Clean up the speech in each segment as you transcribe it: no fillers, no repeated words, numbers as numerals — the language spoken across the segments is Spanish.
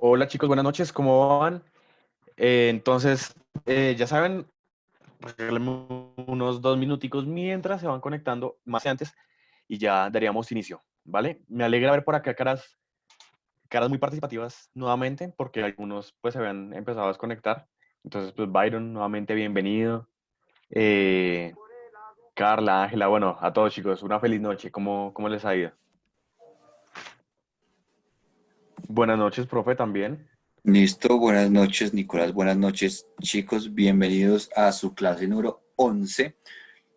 Hola chicos, buenas noches, ¿cómo van? Ya saben, regálenme unos 2 minuticos mientras se van conectando más antes y ya daríamos inicio, ¿vale? Me alegra ver por acá caras muy participativas nuevamente, porque algunos pues se habían empezado a desconectar. Entonces, pues Byron, nuevamente bienvenido. Eh, Carla, Ángela, bueno, a todos chicos, una feliz noche, ¿cómo les ha ido? Buenas noches, profe, también. Listo, buenas noches, Nicolás, buenas noches, chicos, bienvenidos a su clase número 11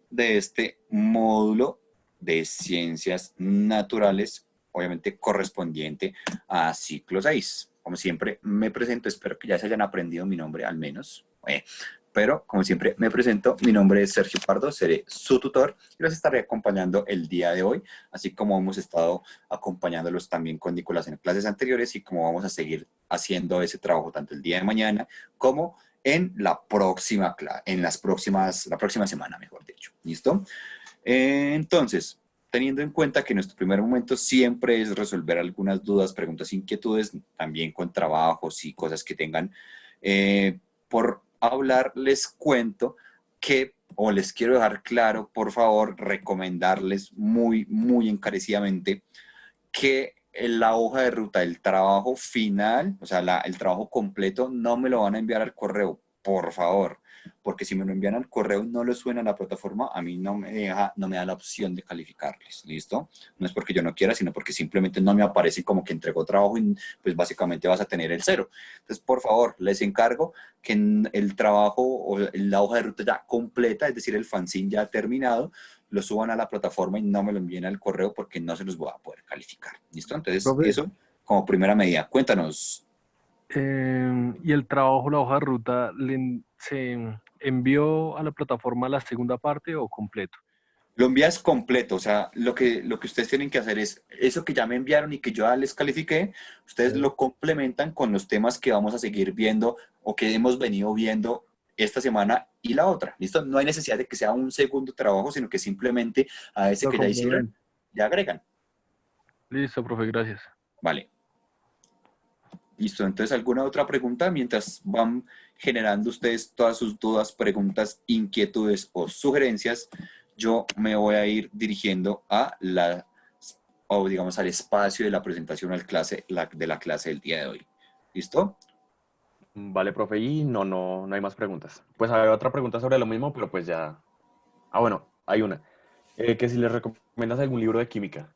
de este módulo de ciencias naturales, obviamente correspondiente a ciclo 6. Como siempre, me presento, espero que ya se hayan aprendido mi nombre al menos. Pero, como siempre, me presento, mi nombre es Sergio Pardo, seré su tutor y los estaré acompañando el día de hoy, así como hemos estado acompañándolos también con Nicolás en clases anteriores y como vamos a seguir haciendo ese trabajo tanto el día de mañana como en la próxima, la próxima semana, mejor dicho. ¿Listo? Entonces, teniendo en cuenta que nuestro primer momento siempre es resolver algunas dudas, preguntas, inquietudes, también con trabajos y cosas que tengan por hablar, les cuento que, o les quiero dejar claro, por favor, recomendarles muy, muy encarecidamente que en la hoja de ruta del trabajo final, o sea, el trabajo completo, no me lo van a enviar al correo, por favor, porque si me lo envían al correo y no lo suena a la plataforma, a mí no me da la opción de calificarles, ¿listo? No es porque yo no quiera, sino porque simplemente no me aparece como que entregó trabajo y pues básicamente vas a tener el cero. Entonces, por favor, les encargo que en el trabajo o la hoja de ruta ya completa, es decir, el fanzine ya terminado, lo suban a la plataforma y no me lo envíen al correo porque no se los voy a poder calificar. ¿Listo? Entonces, Profe, eso como primera medida. Cuéntanos. y el trabajo, la hoja de ruta, ¿se envió a la plataforma la segunda parte o completo? Lo envías completo, o sea, lo que ustedes tienen que hacer es eso que ya me enviaron y que yo ya les califiqué, ustedes lo complementan con los temas que vamos a seguir viendo o que hemos venido viendo esta semana y la otra. ¿Listo? No hay necesidad de que sea un segundo trabajo, sino que simplemente a ese Lo que ya hicieron, complemento. ya agregan. Listo, profe, gracias. Vale. Listo, entonces, ¿alguna otra pregunta mientras van generando ustedes todas sus dudas, preguntas, inquietudes o sugerencias? Yo me voy a ir dirigiendo o digamos, al espacio de la presentación de la clase del día de hoy. ¿Listo? Vale, profe, y no hay más preguntas. Pues había otra pregunta sobre lo mismo, pero pues ya. Ah, bueno, hay una. Que si les recomiendas algún libro de química.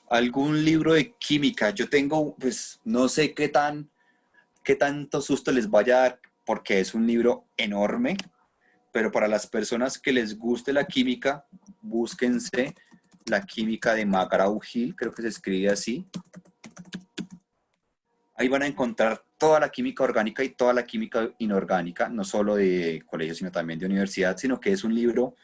¿Algún libro de química? Yo tengo, pues, no sé qué tanto susto les vaya a dar, porque es un libro enorme, pero para las personas que les guste la química, búsquense La química de McGraw-Hill, creo que se escribe así. Ahí van a encontrar toda la química orgánica y toda la química inorgánica, no solo de colegio, sino también de universidad, sino que es un libro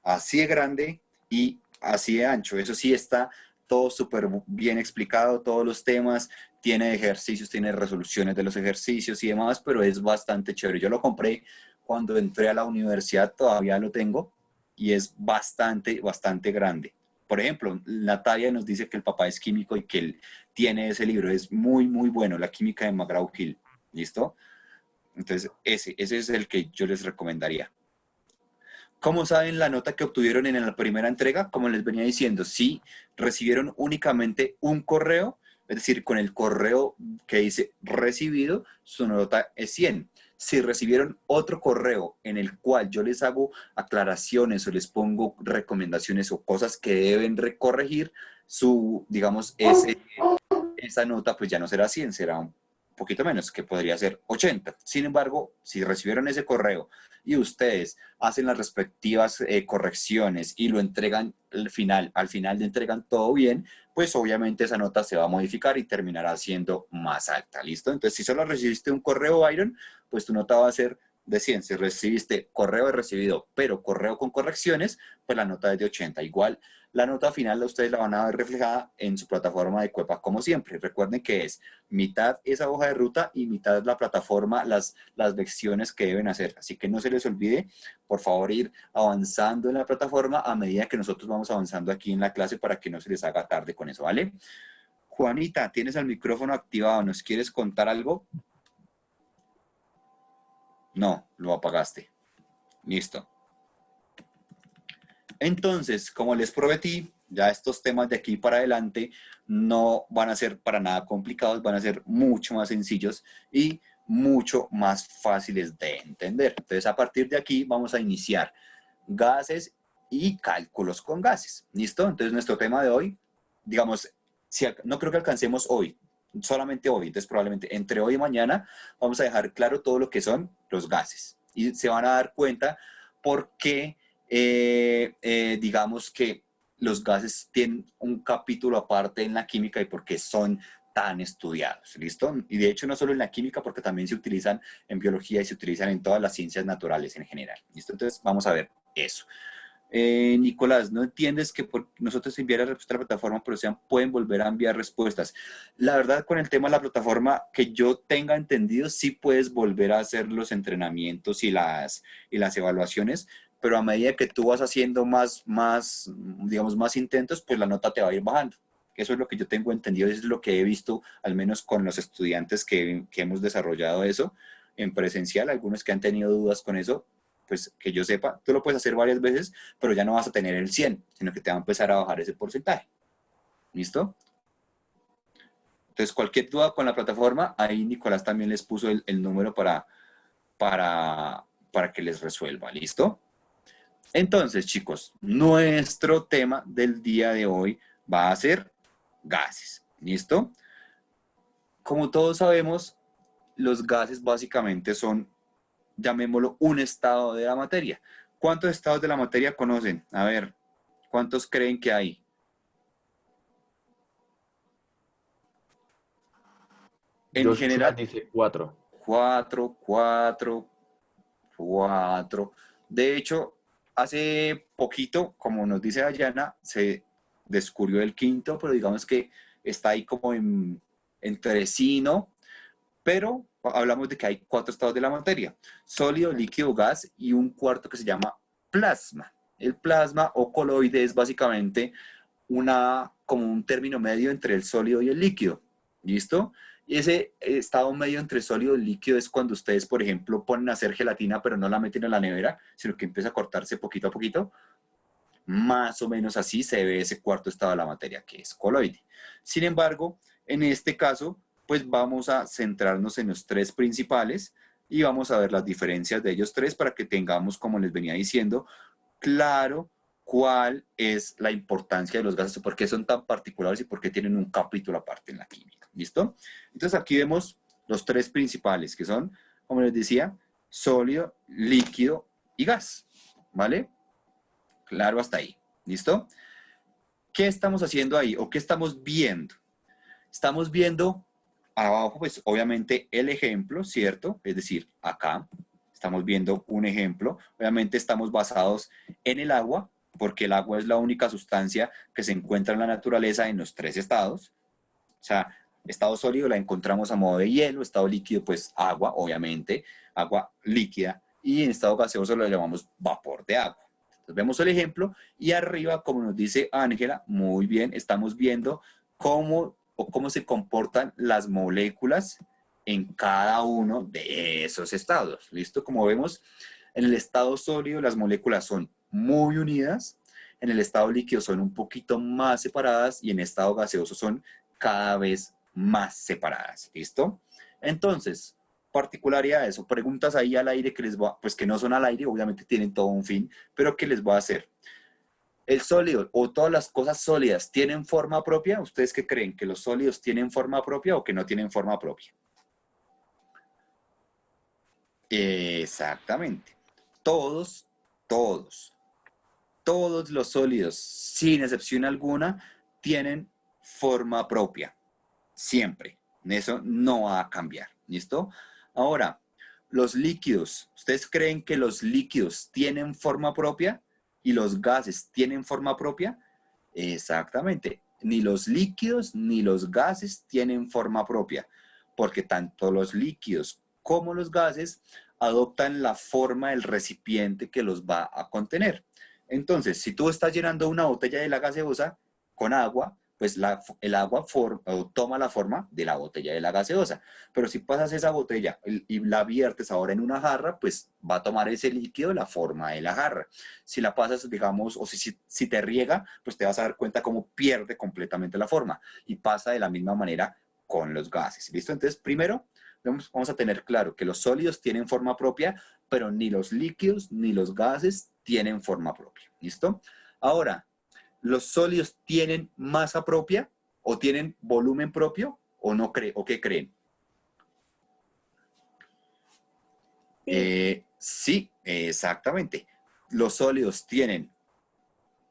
así de grande y así de ancho. Eso sí está todo súper bien explicado, todos los temas, tiene ejercicios, tiene resoluciones de los ejercicios y demás, pero es bastante chévere. Yo lo compré cuando entré a la universidad, todavía lo tengo y es bastante, bastante grande. Por ejemplo, Natalia nos dice que el papá es químico y que él tiene ese libro. Es muy, muy bueno, La química de McGraw-Hill. ¿Listo? Entonces, ese es el que yo les recomendaría. ¿Cómo saben la nota que obtuvieron en la primera entrega? Como les venía diciendo, si recibieron únicamente un correo, es decir, con el correo que dice recibido, su nota es 100. Si recibieron otro correo en el cual yo les hago aclaraciones o les pongo recomendaciones o cosas que deben recorregir, digamos, esa nota pues ya no será 100, será un poquito menos, que podría ser 80. Sin embargo, si recibieron ese correo y ustedes hacen las respectivas correcciones y lo entregan al final le entregan todo bien, pues obviamente esa nota se va a modificar y terminará siendo más alta, ¿listo? Entonces, si solo recibiste un correo, Byron, pues tu nota va a ser de 100. Si recibiste correo de recibido, pero correo con correcciones, pues la nota es de 80. Igual, la nota final ustedes la van a ver reflejada en su plataforma de Cuepa, como siempre. Recuerden que es mitad esa hoja de ruta y mitad la plataforma, las lecciones que deben hacer. Así que no se les olvide, por favor, ir avanzando en la plataforma a medida que nosotros vamos avanzando aquí en la clase para que no se les haga tarde con eso, ¿vale? Juanita, tienes el micrófono activado, ¿nos quieres contar algo? No, lo apagaste. Listo. Entonces, como les prometí, ya estos temas de aquí para adelante no van a ser para nada complicados, van a ser mucho más sencillos y mucho más fáciles de entender. Entonces, a partir de aquí vamos a iniciar gases y cálculos con gases. ¿Listo? Entonces, nuestro tema de hoy, digamos, no creo que alcancemos hoy, solamente hoy, entonces probablemente entre hoy y mañana vamos a dejar claro todo lo que son los gases. Y se van a dar cuenta por qué, digamos que los gases tienen un capítulo aparte en la química y por qué son tan estudiados, ¿listo? Y de hecho no solo en la química, porque también se utilizan en biología y se utilizan en todas las ciencias naturales en general, ¿listo? Entonces vamos a ver eso. Nicolás, ¿no entiendes que por nosotros enviar la respuesta a la plataforma, pero pueden volver a enviar respuestas? La verdad, con el tema de la plataforma, que yo tenga entendido, sí puedes volver a hacer los entrenamientos y las evaluaciones, pero a medida que tú vas haciendo digamos, más intentos, pues la nota te va a ir bajando. Eso es lo que yo tengo entendido, eso es lo que he visto, al menos con los estudiantes que hemos desarrollado eso en presencial, algunos que han tenido dudas con eso, pues que yo sepa, tú lo puedes hacer varias veces, pero ya no vas a tener el 100, sino que te va a empezar a bajar ese porcentaje. ¿Listo? Entonces, cualquier duda con la plataforma, ahí Nicolás también les puso el número para que les resuelva. ¿Listo? Entonces, chicos, nuestro tema del día de hoy va a ser gases. ¿Listo? Como todos sabemos, los gases básicamente son, llamémoslo, un estado de la materia. ¿Cuántos estados de la materia conocen? A ver, ¿cuántos creen que hay? En general, dice 4. 4, 4, 4. De hecho, hace poquito, como nos dice Dayana, se descubrió el quinto, pero digamos que está ahí como entre sí, ¿no? Pero hablamos de que hay 4 estados de la materia: sólido, líquido, gas y un cuarto que se llama plasma. El plasma o coloide es básicamente como un término medio entre el sólido y el líquido. ¿Listo? Y ese estado medio entre sólido y líquido es cuando ustedes, por ejemplo, ponen a hacer gelatina, pero no la meten en la nevera, sino que empieza a cortarse poquito a poquito. Más o menos así se ve ese cuarto estado de la materia, que es coloide. Sin embargo, en este caso, pues vamos a centrarnos en los 3 principales y vamos a ver las diferencias de ellos 3 para que tengamos, como les venía diciendo, claro cuál es la importancia de los gases, por qué son tan particulares y por qué tienen un capítulo aparte en la química. ¿Listo? Entonces aquí vemos los 3 principales, que son, como les decía, sólido, líquido y gas. ¿Vale? Claro hasta ahí. ¿Listo? ¿Qué estamos haciendo ahí o qué estamos viendo? Estamos viendo abajo, pues obviamente el ejemplo, ¿cierto? Es decir, acá estamos viendo un ejemplo. Obviamente estamos basados en el agua, porque el agua es la única sustancia que se encuentra en la naturaleza en los 3 estados. O sea, estado sólido la encontramos a modo de hielo, estado líquido, pues agua, obviamente, agua líquida, y en estado gaseoso lo llamamos vapor de agua. Entonces vemos el ejemplo y arriba, como nos dice Ángela, muy bien, estamos viendo cómo se comportan las moléculas en cada uno de esos estados. ¿Listo? Como vemos, en el estado sólido las moléculas son muy unidas, en el estado líquido son un poquito más separadas y en estado gaseoso son cada vez más separadas. ¿Listo? Entonces, particularidades o preguntas ahí al aire pues que no son al aire, obviamente tienen todo un fin, pero que les voy a hacer. ¿El sólido o todas las cosas sólidas tienen forma propia? ¿Ustedes qué creen? ¿Que los sólidos tienen forma propia o que no tienen forma propia? Exactamente. Todos los sólidos, sin excepción alguna, tienen forma propia. Siempre. Eso no va a cambiar. ¿Listo? Ahora, los líquidos. ¿Ustedes creen que los líquidos tienen forma propia y los gases tienen forma propia? Exactamente. Ni los líquidos ni los gases tienen forma propia, porque tanto los líquidos como los gases adoptan la forma del recipiente que los va a contener. Entonces, si tú estás llenando una botella de la gaseosa con agua, pues el agua toma la forma de la botella de la gaseosa. Pero si pasas esa botella y la viertes ahora en una jarra, pues va a tomar ese líquido la forma de la jarra. Si la pasas, digamos, o si te riega, pues te vas a dar cuenta cómo pierde completamente la forma. Y pasa de la misma manera con los gases. ¿Listo? Entonces, primero, vamos a tener claro que los sólidos tienen forma propia, pero ni los líquidos ni los gases tienen forma propia. ¿Listo? Ahora, ¿los sólidos tienen masa propia o tienen volumen propio o no o qué creen? Sí, exactamente. Los sólidos tienen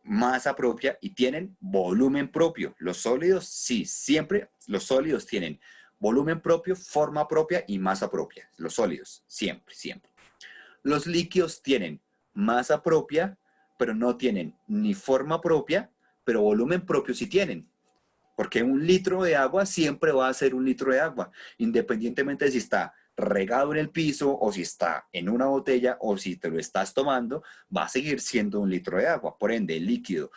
masa propia y tienen volumen propio. Los sólidos, sí, siempre los sólidos tienen volumen propio, forma propia y masa propia. Los sólidos, siempre, siempre. Los líquidos tienen masa propia, pero no tienen ni forma propia, pero volumen propio sí tienen. Porque un litro de agua siempre va a ser un litro de agua, independientemente de si está regado en el piso o si está en una botella o si te lo estás tomando, va a seguir siendo un litro de agua. Por ende, el líquido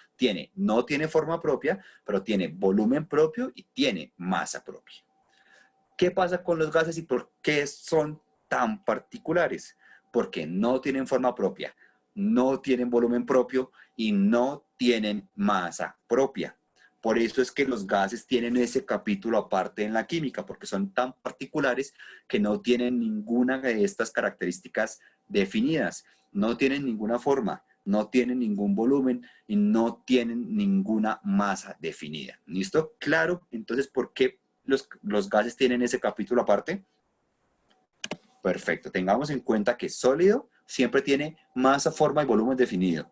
no tiene forma propia, pero tiene volumen propio y tiene masa propia. ¿Qué pasa con los gases y por qué son tan particulares? Porque no tienen forma propia, no tienen volumen propio y no tienen masa propia. Por eso es que los gases tienen ese capítulo aparte en la química, porque son tan particulares que no tienen ninguna de estas características definidas. No tienen ninguna forma, no tienen ningún volumen y no tienen ninguna masa definida. ¿Listo? Claro, entonces, ¿por qué los gases tienen ese capítulo aparte? Perfecto. Tengamos en cuenta que sólido siempre tiene masa, forma y volumen definido.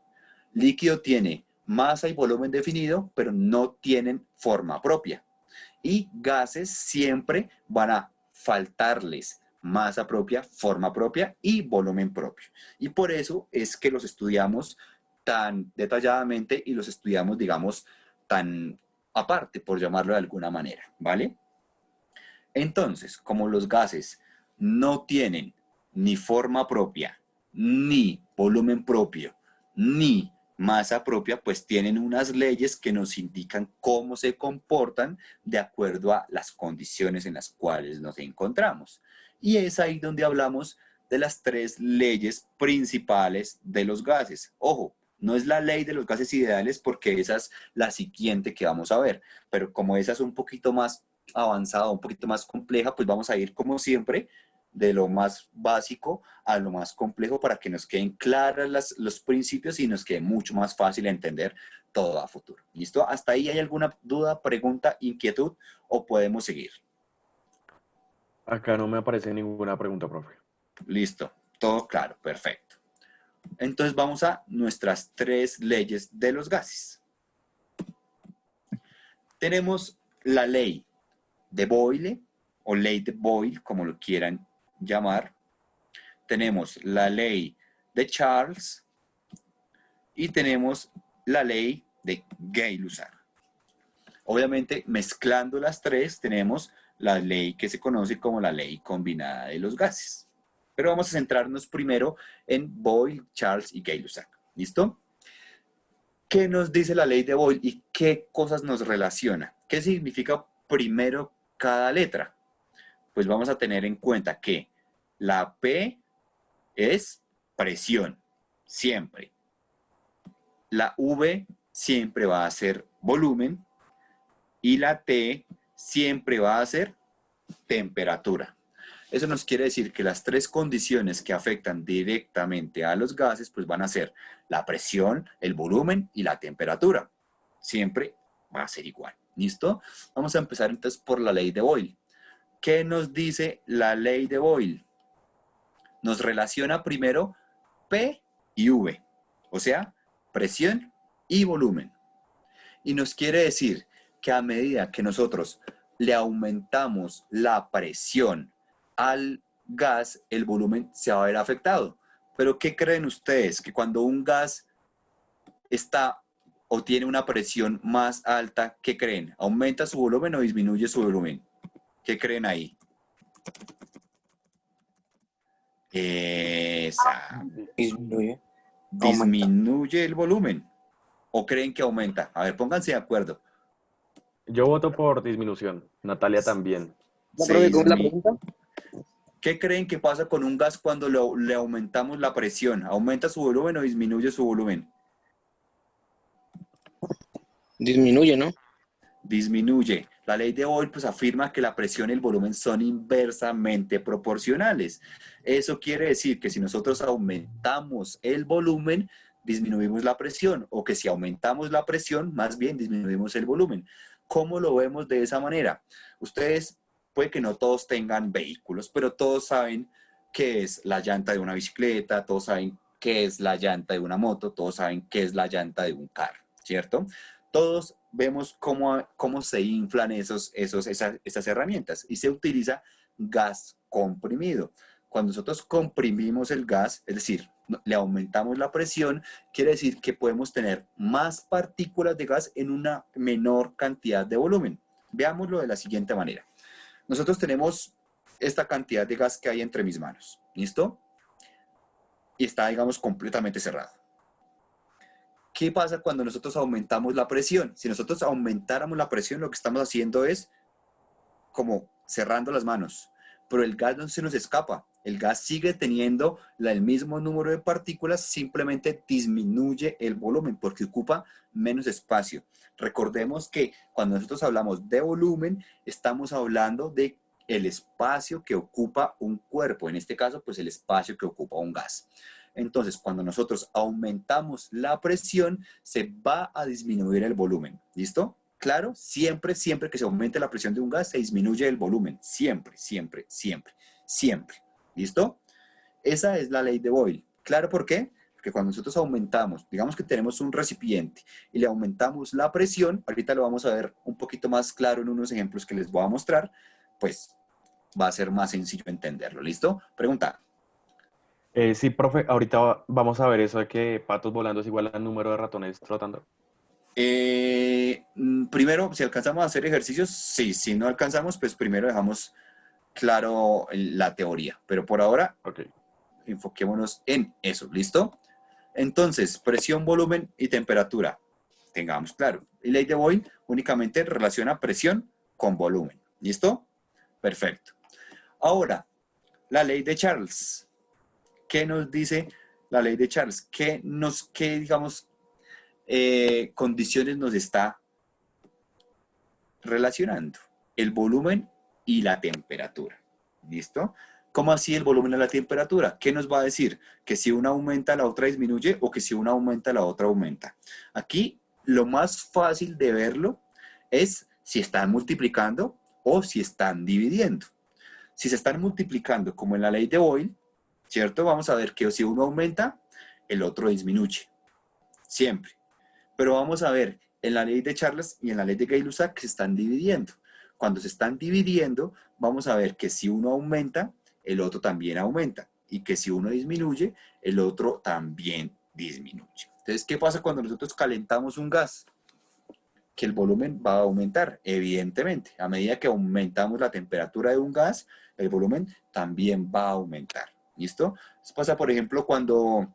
Líquido tiene masa y volumen definido, pero no tienen forma propia. Y gases siempre van a faltarles masa propia, forma propia y volumen propio. Y por eso es que los estudiamos tan detalladamente y los estudiamos, digamos, tan aparte, por llamarlo de alguna manera, ¿vale? Entonces, como los gases no tienen ni forma propia, ni volumen propio, ni masa propia, pues tienen unas leyes que nos indican cómo se comportan de acuerdo a las condiciones en las cuales nos encontramos. Y es ahí donde hablamos de las 3 leyes principales de los gases. Ojo, no es la ley de los gases ideales porque esa es la siguiente que vamos a ver, pero como esa es un poquito más avanzada, un poquito más compleja, pues vamos a ir como siempre de lo más básico a lo más complejo para que nos queden claros los principios y nos quede mucho más fácil entender todo a futuro. ¿Listo? ¿Hasta ahí hay alguna duda, pregunta, inquietud o podemos seguir? Acá no me aparece ninguna pregunta, profe. Listo, todo claro, perfecto. Entonces vamos a nuestras 3 leyes de los gases. Tenemos la ley de Boyle o ley de Boyle, como lo quieran llamar. Tenemos la ley de Charles y tenemos la ley de Gay-Lussac. Obviamente, mezclando las 3, tenemos la ley que se conoce como la ley combinada de los gases. Pero vamos a centrarnos primero en Boyle, Charles y Gay-Lussac. ¿Listo? ¿Qué nos dice la ley de Boyle y qué cosas nos relaciona? ¿Qué significa primero cada letra? Pues vamos a tener en cuenta que la P es presión, siempre. La V siempre va a ser volumen y la T siempre va a ser temperatura. Eso nos quiere decir que las 3 condiciones que afectan directamente a los gases pues van a ser la presión, el volumen y la temperatura. Siempre va a ser igual. ¿Listo? Vamos a empezar entonces por la ley de Boyle. ¿Qué nos dice la ley de Boyle? Nos relaciona primero P y V, o sea, presión y volumen. Y nos quiere decir que a medida que nosotros le aumentamos la presión al gas, el volumen se va a ver afectado. Pero ¿qué creen ustedes? Que cuando un gas está o tiene una presión más alta, ¿qué creen? ¿Aumenta su volumen o disminuye su volumen? ¿Qué creen ahí? Disminuye. Disminuye el volumen. ¿O creen que aumenta? A ver, pónganse de acuerdo. Yo voto por disminución. Natalia también. No, profe, ¿cómo es la 6.000. pregunta? ¿Qué creen que pasa con un gas cuando le aumentamos la presión? ¿Aumenta su volumen o disminuye su volumen? Disminuye, ¿no? Disminuye. La ley de Boyle pues afirma que la presión y el volumen son inversamente proporcionales. Eso quiere decir que si nosotros aumentamos el volumen, disminuimos la presión, o que si aumentamos la presión, más bien disminuimos el volumen. ¿Cómo lo vemos de esa manera? Ustedes, puede que no todos tengan vehículos, pero todos saben qué es la llanta de una bicicleta, todos saben qué es la llanta de una moto, todos saben qué es la llanta de un carro, ¿cierto? Todos vemos cómo se inflan esas herramientas y se utiliza gas comprimido. Cuando nosotros comprimimos el gas, es decir, le aumentamos la presión, quiere decir que podemos tener más partículas de gas en una menor cantidad de volumen. Veámoslo de la siguiente manera. Nosotros tenemos esta cantidad de gas que hay entre mis manos, ¿listo? Y está, digamos, completamente cerrado. ¿Qué pasa cuando nosotros aumentamos la presión? Si nosotros aumentáramos la presión, lo que estamos haciendo es como cerrando las manos, pero el gas no se nos escapa. El gas sigue teniendo el mismo número de partículas, simplemente disminuye el volumen porque ocupa menos espacio. Recordemos que cuando nosotros hablamos de volumen, estamos hablando de el espacio que ocupa un cuerpo, en este caso, pues el espacio que ocupa un gas. Entonces, cuando nosotros aumentamos la presión, se va a disminuir el volumen. ¿Listo? Claro, siempre, siempre que se aumente la presión de un gas, se disminuye el volumen. Siempre, siempre, siempre, siempre. ¿Listo? Esa es la ley de Boyle. ¿Claro por qué? Porque cuando nosotros aumentamos, digamos que tenemos un recipiente y le aumentamos la presión, ahorita lo vamos a ver un poquito más claro en unos ejemplos que les voy a mostrar, pues va a ser más sencillo entenderlo. ¿Listo? Pregunta. Sí, profe, ahorita vamos a ver eso de que patos volando es igual al número de ratones trotando. Primero, si alcanzamos a hacer ejercicios, sí. Si no alcanzamos, pues primero dejamos claro la teoría. Pero por ahora, Ok. enfoquémonos en eso. ¿Listo? Entonces, presión, volumen y temperatura. Tengamos claro. Y ley de Boyle únicamente relaciona presión con volumen. ¿Listo? Perfecto. Ahora, la ley de Charles. ¿Qué nos dice la ley de Charles? ¿Qué digamos, condiciones nos está relacionando? El volumen y la temperatura. ¿Listo? ¿Cómo así el volumen y la temperatura? ¿Qué nos va a decir? ¿Que si una aumenta, la otra disminuye o que si una aumenta, la otra aumenta? Aquí lo más fácil de verlo es si están multiplicando o si están dividiendo. Si se están multiplicando, como en la ley de Boyle, ¿cierto? Vamos a ver que si uno aumenta, el otro disminuye. Siempre. Pero vamos a ver en la ley de Charles y en la ley de Gay-Lussac que se están dividiendo. Cuando se están dividiendo, vamos a ver que si uno aumenta, el otro también aumenta. Y que si uno disminuye, el otro también disminuye. Entonces, ¿qué pasa cuando nosotros calentamos un gas? Que el volumen va a aumentar, evidentemente. A medida que aumentamos la temperatura de un gas, el volumen también va a aumentar. ¿Listo? Eso pasa, por ejemplo, cuando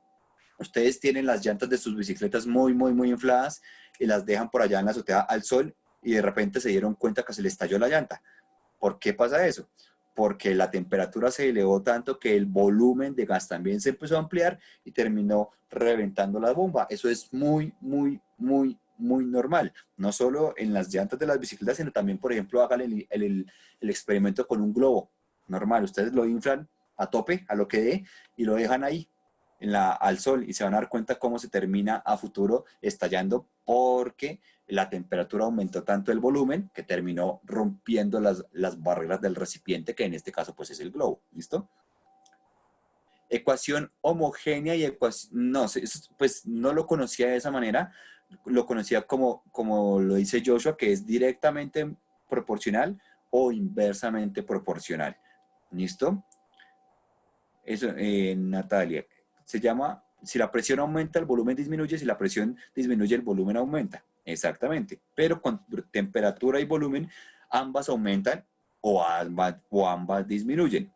ustedes tienen las llantas de sus bicicletas muy, muy, muy infladas y las dejan por allá en la azotea al sol y de repente se dieron cuenta que se les estalló la llanta. ¿Por qué pasa eso? Porque la temperatura se elevó tanto que el volumen de gas también se empezó a ampliar y terminó reventando la bomba. Eso es muy, muy, muy, muy normal. No solo en las llantas de las bicicletas, sino también, por ejemplo, hagan el experimento con un globo. Normal, ustedes lo inflan a tope, a lo que dé, y lo dejan ahí al sol y se van a dar cuenta cómo se termina a futuro estallando porque la temperatura aumentó tanto el volumen que terminó rompiendo las barreras del recipiente, que en este caso pues es el globo. ¿Listo? Ecuación homogénea y ecuación... No, pues no lo conocía de esa manera, lo conocía como lo dice Joshua, que es directamente proporcional o inversamente proporcional. ¿Listo? Eso, Natalia, se llama, si la presión aumenta, el volumen disminuye, si la presión disminuye, el volumen aumenta. Exactamente. Pero con temperatura y volumen, ambas aumentan o ambas disminuyen.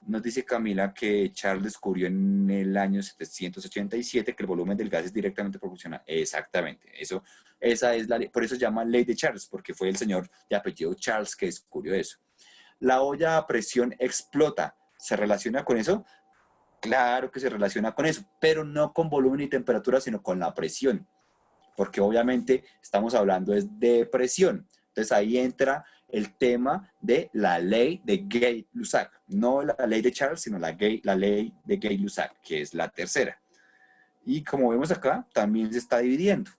Nos dice Camila que Charles descubrió en el año 787 que el volumen del gas es directamente proporcional. Exactamente. Esa es la ley. Por eso se llama ley de Charles, porque fue el señor de apellido Charles que descubrió eso. La olla a presión explota. ¿Se relaciona con eso? Claro que se relaciona con eso, pero no con volumen y temperatura, sino con la presión. Porque obviamente estamos hablando de presión. Entonces ahí entra el tema de la ley de Gay-Lussac. No la ley de Charles, sino la ley de Gay-Lussac, que es la tercera. Y como vemos acá, también se está dividiendo.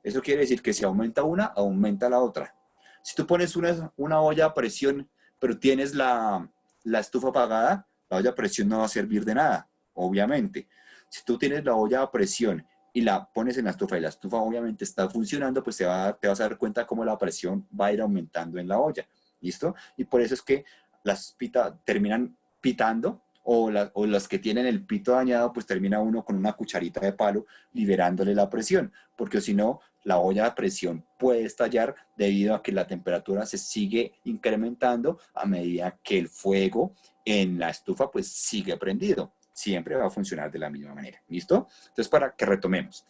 Eso quiere decir que si aumenta una, aumenta la otra. Si tú pones una olla a presión, pero tienes la estufa apagada, la olla a presión no va a servir de nada, obviamente. Si tú tienes la olla a presión y la pones en la estufa y la estufa obviamente está funcionando, pues te vas a dar cuenta cómo la presión va a ir aumentando en la olla. ¿Listo? Y por eso es que las terminan pitando, o las que tienen el pito dañado, pues termina uno con una cucharita de palo liberándole la presión, porque si no, la olla a presión puede estallar debido a que la temperatura se sigue incrementando a medida que el fuego en la estufa pues sigue prendido. Siempre va a funcionar de la misma manera. ¿Listo? Entonces, para que retomemos.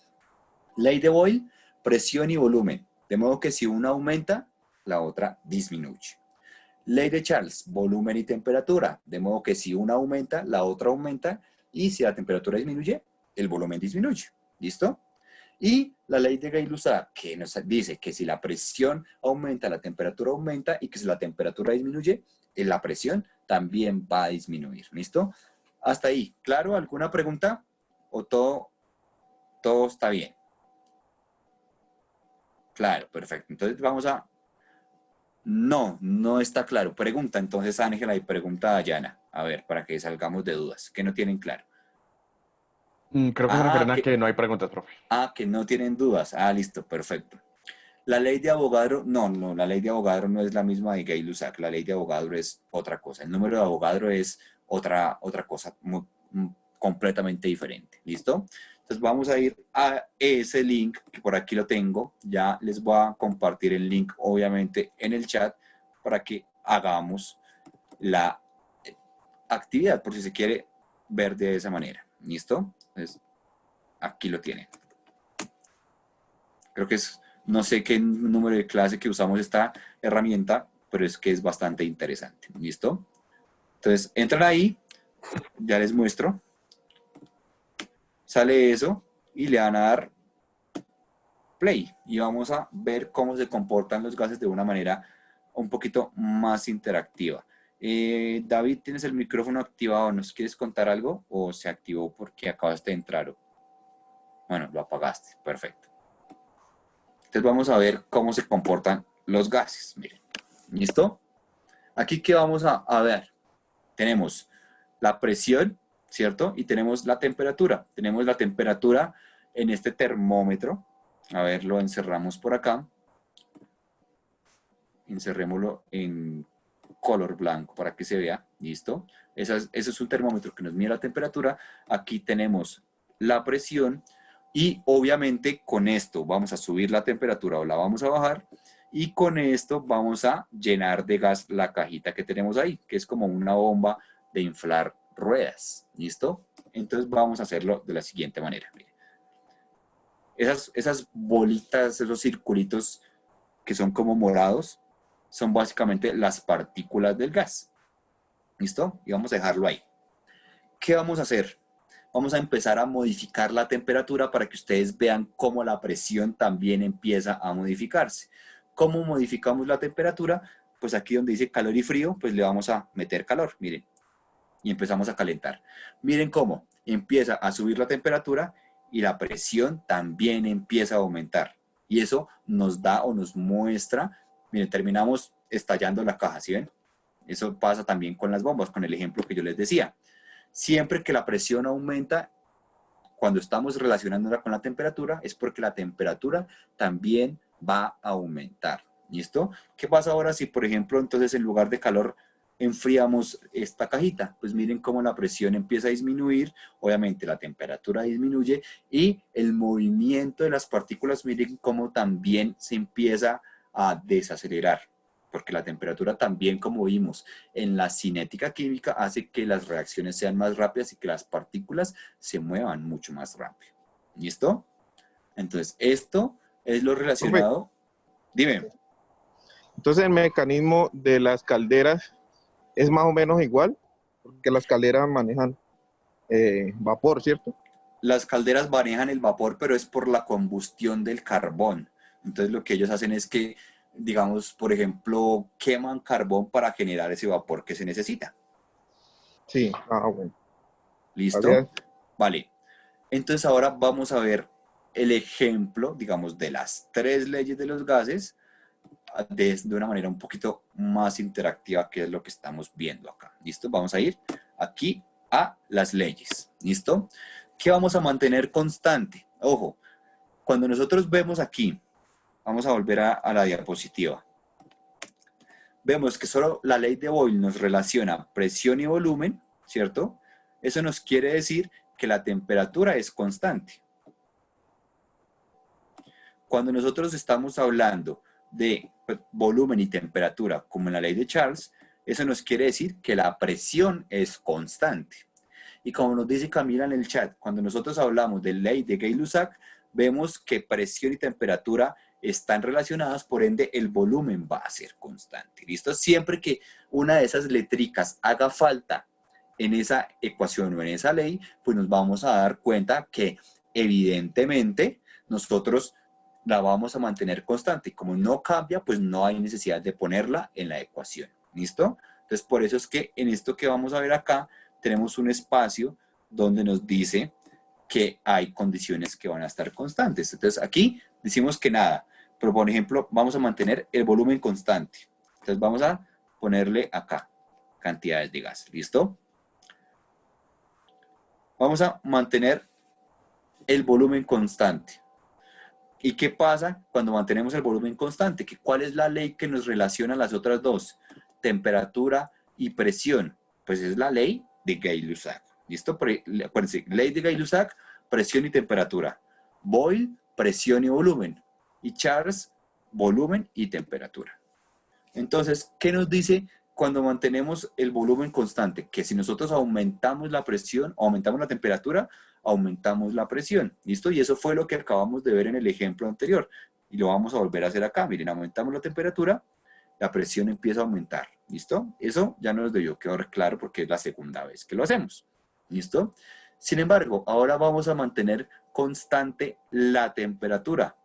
Ley de Boyle, presión y volumen. De modo que si una aumenta, la otra disminuye. Ley de Charles, volumen y temperatura. De modo que si una aumenta, la otra aumenta. Y si la temperatura disminuye, el volumen disminuye. ¿Listo? Y la ley de Gay-Lussac, que nos dice que si la presión aumenta, la temperatura aumenta. Y que si la temperatura disminuye, la presión también va a disminuir. ¿Listo? Hasta ahí. ¿Claro? ¿Alguna pregunta? ¿O todo está bien? Claro, perfecto. Entonces vamos a... No está claro. Pregunta entonces Ángela y pregunta a Dayana. A ver, para que salgamos de dudas. ¿Qué no tienen claro? Creo que se refieren a que no hay preguntas, profe. Que no tienen dudas. Listo, perfecto. La ley de Avogadro, no, la ley de Avogadro no es la misma de Gay-Lussac. La ley de Avogadro es otra cosa. El número de Avogadro es otra cosa completamente diferente. ¿Listo? Entonces vamos a ir a ese link, que por aquí lo tengo. Ya les voy a compartir el link, obviamente, en el chat para que hagamos la actividad, por si se quiere ver de esa manera. ¿Listo? Entonces, aquí lo tienen. Creo que es, no sé qué número de clase que usamos esta herramienta, pero es que es bastante interesante. ¿Listo? Entonces, entran ahí, ya les muestro. Sale eso y le van a dar play y vamos a ver cómo se comportan los gases de una manera un poquito más interactiva. David, ¿tienes el micrófono activado? ¿Nos quieres contar algo o se activó porque acabaste de entrar? Bueno, lo apagaste. Perfecto. Entonces vamos a ver cómo se comportan los gases. Miren, ¿listo? Aquí, ¿qué vamos a ver? Tenemos la presión, ¿cierto? Y tenemos la temperatura. Tenemos la temperatura en este termómetro. A ver, lo encerramos por acá. Encerrémoslo en color blanco para que se vea. ¿Listo? Ese es un termómetro que nos mide la temperatura. Aquí tenemos la presión. Y obviamente con esto vamos a subir la temperatura o la vamos a bajar. Y con esto vamos a llenar de gas la cajita que tenemos ahí, que es como una bomba de inflar ruedas. ¿Listo? Entonces vamos a hacerlo de la siguiente manera. Miren. Esas bolitas, esos circulitos que son como morados, son básicamente las partículas del gas. ¿Listo? Y vamos a dejarlo ahí. ¿Qué vamos a hacer? Vamos a empezar a modificar la temperatura para que ustedes vean cómo la presión también empieza a modificarse. ¿Cómo modificamos la temperatura? Pues aquí donde dice calor y frío, pues le vamos a meter calor, miren. Y empezamos a calentar. Miren cómo empieza a subir la temperatura y la presión también empieza a aumentar. Y eso nos da o nos muestra, miren, terminamos estallando la caja, ¿sí ven? Eso pasa también con las bombas, con el ejemplo que yo les decía. Siempre que la presión aumenta, cuando estamos relacionándola con la temperatura, es porque la temperatura también va a aumentar. ¿Listo? ¿Qué pasa ahora si, por ejemplo, entonces en lugar de calor enfriamos esta cajita? Pues miren cómo la presión empieza a disminuir, obviamente la temperatura disminuye y el movimiento de las partículas, miren cómo también se empieza a desacelerar. porque la temperatura también, como vimos en la cinética química, hace que las reacciones sean más rápidas y que las partículas se muevan mucho más rápido. ¿Listo? Entonces, esto es lo relacionado. Dime. Entonces el mecanismo de las calderas es más o menos igual, porque las calderas manejan vapor, ¿cierto? Las calderas manejan el vapor, pero es por la combustión del carbón. Entonces lo que ellos hacen es que, digamos, por ejemplo, queman carbón para generar ese vapor que se necesita. Sí, bueno. ¿Listo? Vale. Vale. Entonces ahora vamos a ver el ejemplo, digamos, de las 3 leyes de los gases de una manera un poquito más interactiva, que es lo que estamos viendo acá. ¿Listo? Vamos a ir aquí a las leyes. ¿Listo? ¿Qué vamos a mantener constante? Ojo, cuando nosotros vemos aquí, vamos a volver a la diapositiva. Vemos que solo la ley de Boyle nos relaciona presión y volumen, ¿cierto? Eso nos quiere decir que la temperatura es constante. Cuando nosotros estamos hablando de volumen y temperatura, como en la ley de Charles, eso nos quiere decir que la presión es constante. Y como nos dice Camila en el chat, cuando nosotros hablamos de ley de Gay-Lussac, vemos que presión y temperatura están relacionadas, por ende el volumen va a ser constante. ¿Listo? Siempre que una de esas letricas haga falta en esa ecuación o en esa ley, pues nos vamos a dar cuenta que evidentemente nosotros la vamos a mantener constante. Y como no cambia, pues no hay necesidad de ponerla en la ecuación. ¿Listo? Entonces, por eso es que en esto que vamos a ver acá, tenemos un espacio donde nos dice que hay condiciones que van a estar constantes. Entonces, aquí decimos que nada, pero por ejemplo, vamos a mantener el volumen constante. Entonces, vamos a ponerle acá cantidades de gas. ¿Listo? Vamos a mantener el volumen constante. ¿Y qué pasa cuando mantenemos el volumen constante? ¿Cuál es la ley que nos relaciona a las otras dos? Temperatura y presión. Pues es la ley de Gay-Lussac. ¿Listo? Acuérdense, ley de Gay-Lussac, presión y temperatura. Boyle, presión y volumen. Y Charles, volumen y temperatura. Entonces, ¿qué nos dice cuando mantenemos el volumen constante? Que si nosotros aumentamos la presión, aumentamos la temperatura, aumentamos la presión. ¿Listo? Y eso fue lo que acabamos de ver en el ejemplo anterior. Y lo vamos a volver a hacer acá. Miren, aumentamos la temperatura, la presión empieza a aumentar. ¿Listo? Eso ya nos debió quedar claro porque es la segunda vez que lo hacemos. ¿Listo? Sin embargo, ahora vamos a mantener constante la temperatura.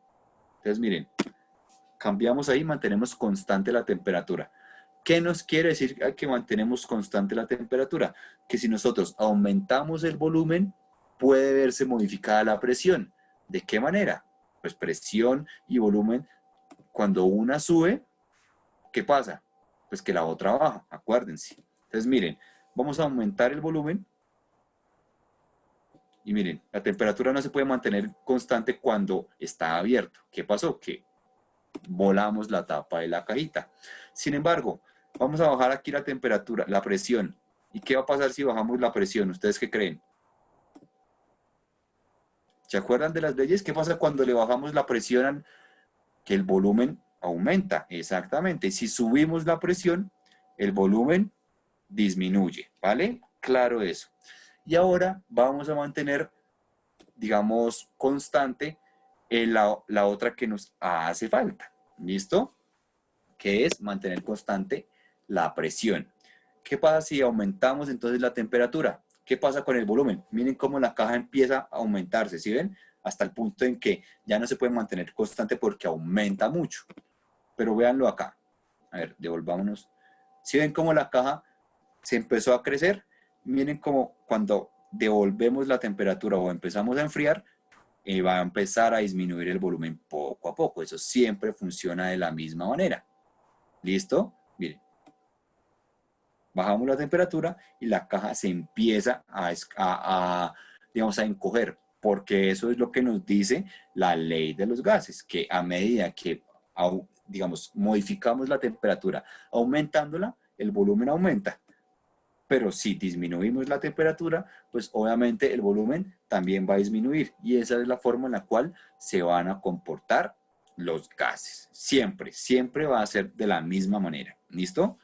Entonces, miren, cambiamos ahí, mantenemos constante la temperatura. ¿Qué nos quiere decir que mantenemos constante la temperatura? Que si nosotros aumentamos el volumen, puede verse modificada la presión. ¿De qué manera? Pues presión y volumen, cuando una sube, ¿qué pasa? Pues que la otra baja, acuérdense. Entonces miren, vamos a aumentar el volumen. Y miren, la temperatura no se puede mantener constante cuando está abierto. ¿Qué pasó? Que volamos la tapa de la cajita. Sin embargo, vamos a bajar aquí la temperatura, la presión. ¿Y qué va a pasar si bajamos la presión? ¿Ustedes qué creen? ¿Se acuerdan de las leyes? ¿Qué pasa cuando le bajamos la presión? Que el volumen aumenta, exactamente. Si subimos la presión, el volumen disminuye, ¿vale? Claro eso. Y ahora vamos a mantener, digamos, constante la otra que nos hace falta. ¿Listo? Que es mantener constante la presión. ¿Qué pasa si aumentamos entonces la temperatura? ¿Qué pasa con el volumen? Miren cómo la caja empieza a aumentarse, ¿sí ven? Hasta el punto en que ya no se puede mantener constante porque aumenta mucho. Pero véanlo acá. A ver, devolvámonos. ¿Sí ven cómo la caja se empezó a crecer? Miren cómo cuando devolvemos la temperatura o empezamos a enfriar, va a empezar a disminuir el volumen poco a poco. Eso siempre funciona de la misma manera. ¿Listo? Miren. Bajamos la temperatura y la caja se empieza digamos, a encoger, porque eso es lo que nos dice la ley de los gases, que a medida que, digamos, modificamos la temperatura aumentándola, el volumen aumenta. Pero si disminuimos la temperatura, pues obviamente el volumen también va a disminuir. Y esa es la forma en la cual se van a comportar los gases. Siempre, siempre va a ser de la misma manera. ¿Listo?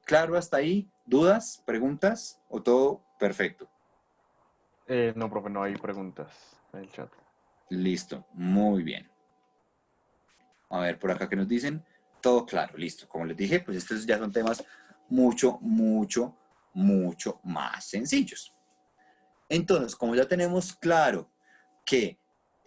¿Claro hasta ahí? ¿Dudas? ¿Preguntas? ¿O todo perfecto? No, profe, no hay preguntas en el chat. Listo, muy bien. A ver, por acá que nos dicen, todo claro, listo. Como les dije, pues estos ya son temas mucho más sencillos. Entonces, como ya tenemos claro que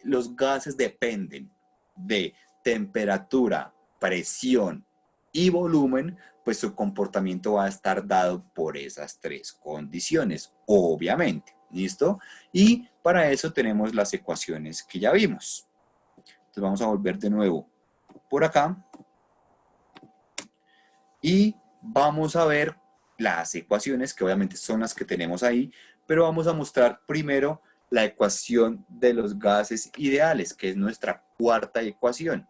los gases dependen de temperatura, presión y volumen, pues su comportamiento va a estar dado por esas tres condiciones, obviamente. ¿Listo? Y para eso tenemos las ecuaciones que ya vimos. Entonces vamos a volver de nuevo por acá y vamos a ver las ecuaciones, que obviamente son las que tenemos ahí, pero vamos a mostrar primero la ecuación de los gases ideales, que es nuestra cuarta ecuación.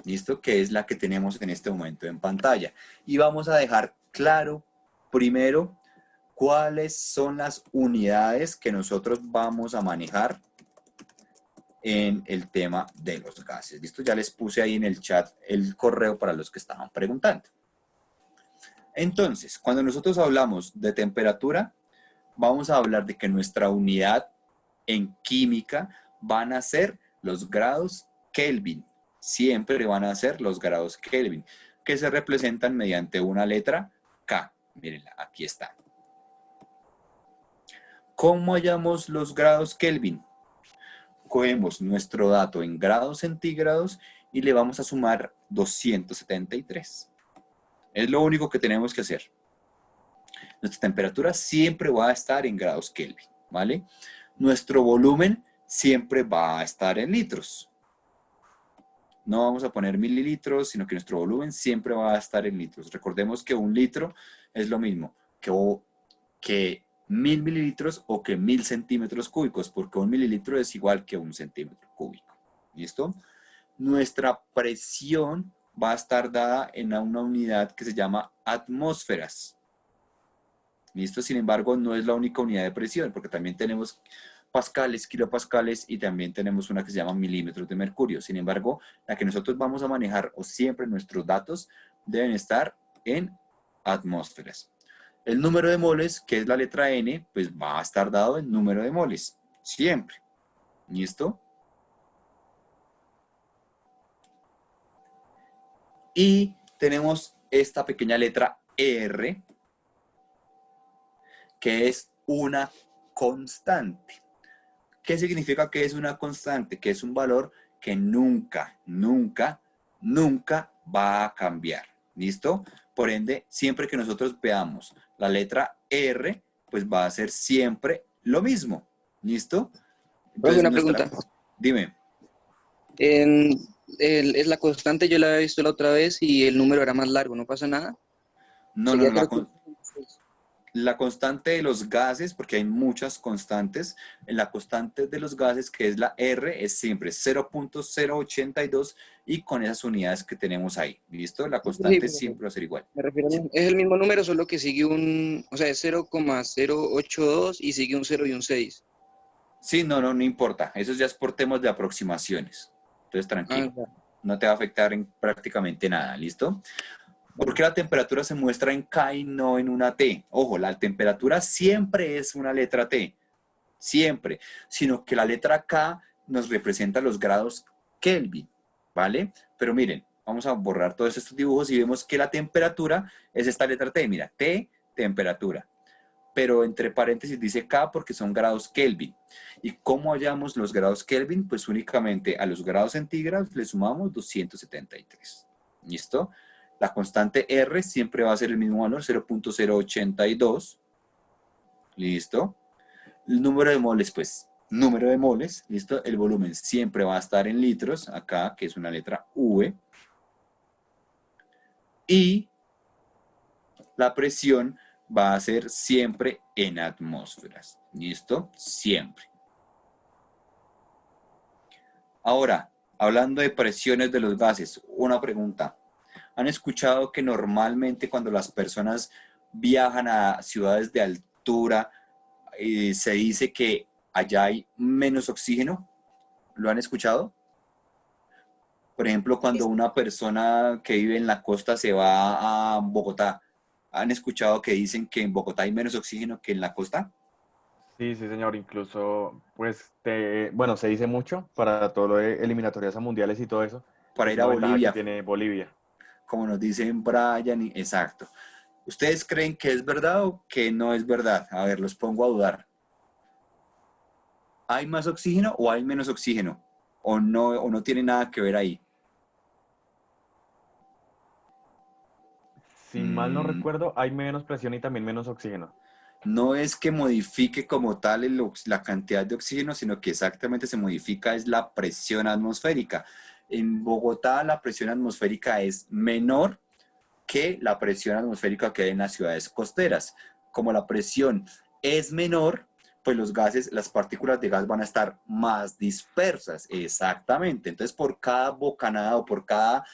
¿Listo? Que es la que tenemos en este momento en pantalla. Y vamos a dejar claro primero cuáles son las unidades que nosotros vamos a manejar en el tema de los gases. ¿Listo? Ya les puse ahí en el chat el correo para los que estaban preguntando. Entonces, cuando nosotros hablamos de temperatura, vamos a hablar de que nuestra unidad en química van a ser los grados Kelvin. Siempre van a ser los grados Kelvin, que se representan mediante una letra K. Mírenla, aquí está. ¿Cómo hallamos los grados Kelvin? Cogemos nuestro dato en grados centígrados y le vamos a sumar 273. Es lo único que tenemos que hacer. Nuestra temperatura siempre va a estar en grados Kelvin, ¿vale? Nuestro volumen siempre va a estar en litros. No vamos a poner mililitros, sino que nuestro volumen siempre va a estar en litros. Recordemos que un litro es lo mismo que 1000 mililitros o que 1000 centímetros cúbicos, porque un mililitro es igual que un centímetro cúbico. ¿Listo? Nuestra presión va a estar dada en una unidad que se llama atmósferas. ¿Listo? Sin embargo, no es la única unidad de presión, porque también tenemos pascales, kilopascales y también tenemos una que se llama milímetros de mercurio. Sin embargo, la que nosotros vamos a manejar o siempre nuestros datos deben estar en atmósferas. El número de moles, que es la letra N, pues va a estar dado en número de moles, siempre. ¿Listo? Y tenemos esta pequeña letra R, que es una constante. ¿Qué significa que es una constante? Que es un valor que nunca va a cambiar. ¿Listo? Por ende, siempre que nosotros veamos la letra R, pues va a ser siempre lo mismo. ¿Listo? Profe, Entonces, una pregunta. Dime. Es la constante, yo la había visto la otra vez y el número era más largo, ¿no pasa nada? No, Sería la constante de los gases, porque hay muchas constantes, la constante de los gases, que es la R, es siempre 0.082 y con esas unidades que tenemos ahí. ¿Listo? La constante siempre va a ser igual. Me refiero, es el mismo número, solo que sigue o sea, es 0,082 y sigue un 0 y un 6. Sí, no importa. Eso ya es por temas de aproximaciones. Entonces, tranquilo. No te va a afectar en prácticamente nada. ¿Listo? ¿Por qué la temperatura se muestra en K y no en una T? Ojo, la temperatura siempre es una letra T, siempre, sino que la letra K nos representa los grados Kelvin, ¿vale? Pero miren, vamos a borrar todos estos dibujos y vemos que la temperatura es esta letra T, mira, T, temperatura. Pero entre paréntesis dice K porque son grados Kelvin. ¿Y cómo hallamos los grados Kelvin? Pues únicamente a los grados centígrados le sumamos 273. ¿Listo? La constante R siempre va a ser el mismo valor, 0.082. ¿Listo? El número de moles, pues, número de moles. ¿Listo? El volumen siempre va a estar en litros, acá, que es una letra V. Y la presión va a ser siempre en atmósferas. ¿Listo? Siempre. Ahora, hablando de presiones de los gases, una pregunta. ¿Han escuchado que normalmente cuando las personas viajan a ciudades de altura se dice que allá hay menos oxígeno? ¿Lo han escuchado? Por ejemplo, cuando una persona que vive en la costa se va a Bogotá, ¿han escuchado que dicen que en Bogotá hay menos oxígeno que en la costa? Sí, sí, señor. Incluso, pues, bueno, se dice mucho para todo lo de eliminatorias a mundiales y todo eso. Para Es ir a una ventaja que Bolivia, tiene Bolivia. como nos dicen Brian, exacto. ¿Ustedes creen que es verdad o que no es verdad? A ver, los pongo a dudar. ¿Hay más oxígeno o hay menos oxígeno? O no tiene nada que ver ahí? Si mal no Mm, recuerdo, hay menos presión y también menos oxígeno. no es que modifique como tal la cantidad de oxígeno, sino que exactamente se modifica es la presión atmosférica. En Bogotá la presión atmosférica es menor que la presión atmosférica que hay en las ciudades costeras. Como la presión es menor, pues los gases, las partículas de gas van a estar más dispersas, exactamente. Entonces, por cada bocanada o por cada,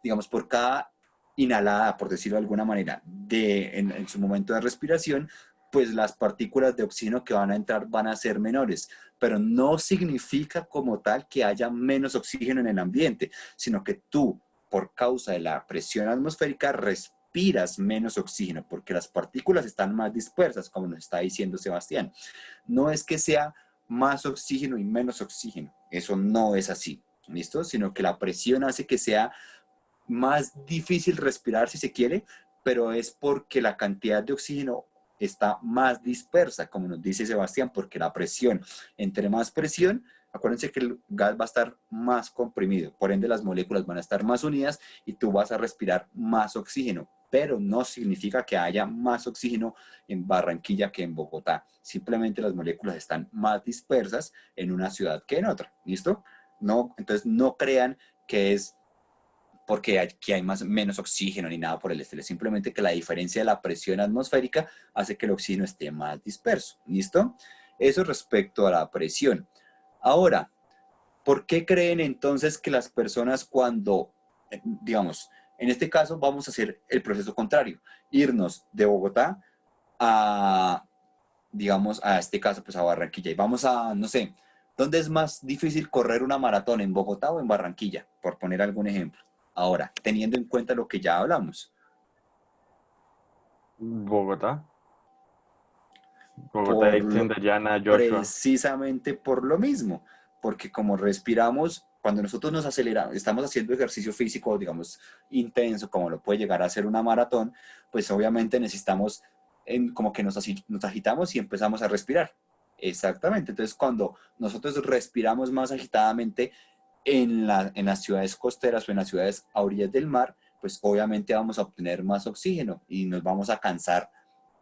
digamos, por cada inhalada, por decirlo de alguna manera, en su momento de respiración, pues las partículas de oxígeno que van a entrar van a ser menores, pero no significa como tal que haya menos oxígeno en el ambiente, sino que tú, por causa de la presión atmosférica, respiras menos oxígeno, porque las partículas están más dispersas, como nos está diciendo Sebastián. No es que sea más oxígeno y menos oxígeno, eso no es así, ¿listo? Sino que la presión hace que sea más difícil respirar si se quiere, pero es porque la cantidad de oxígeno está más dispersa, como nos dice Sebastián, porque la presión, entre más presión, acuérdense que el gas va a estar más comprimido, por ende las moléculas van a estar más unidas y tú vas a respirar más oxígeno, pero no significa que haya más oxígeno en Barranquilla que en Bogotá, simplemente las moléculas están más dispersas en una ciudad que en otra, ¿listo? No, entonces no crean que es porque aquí hay menos oxígeno ni nada por el estilo, simplemente que la diferencia de la presión atmosférica hace que el oxígeno esté más disperso, ¿listo? Eso respecto a la presión. Ahora, ¿por qué creen entonces que las personas cuando, digamos, en este caso vamos a hacer el proceso contrario, irnos de Bogotá a, digamos, a este caso, pues a Barranquilla, y vamos a, no sé, ¿dónde es más difícil correr una maratón, en Bogotá o en Barranquilla? Por poner algún ejemplo. Ahora, teniendo en cuenta lo que ya hablamos, Bogotá. Bogotá, por Dixon, lo, Dayana, Joshua. precisamente por lo mismo, porque como respiramos, cuando nosotros nos aceleramos, estamos haciendo ejercicio físico, digamos, intenso, como lo puede llegar a ser una maratón, pues obviamente necesitamos, como que nos agitamos y empezamos a respirar. Exactamente, entonces cuando nosotros respiramos más agitadamente en las ciudades costeras o en las ciudades a orillas del mar, pues obviamente vamos a obtener más oxígeno y nos vamos a cansar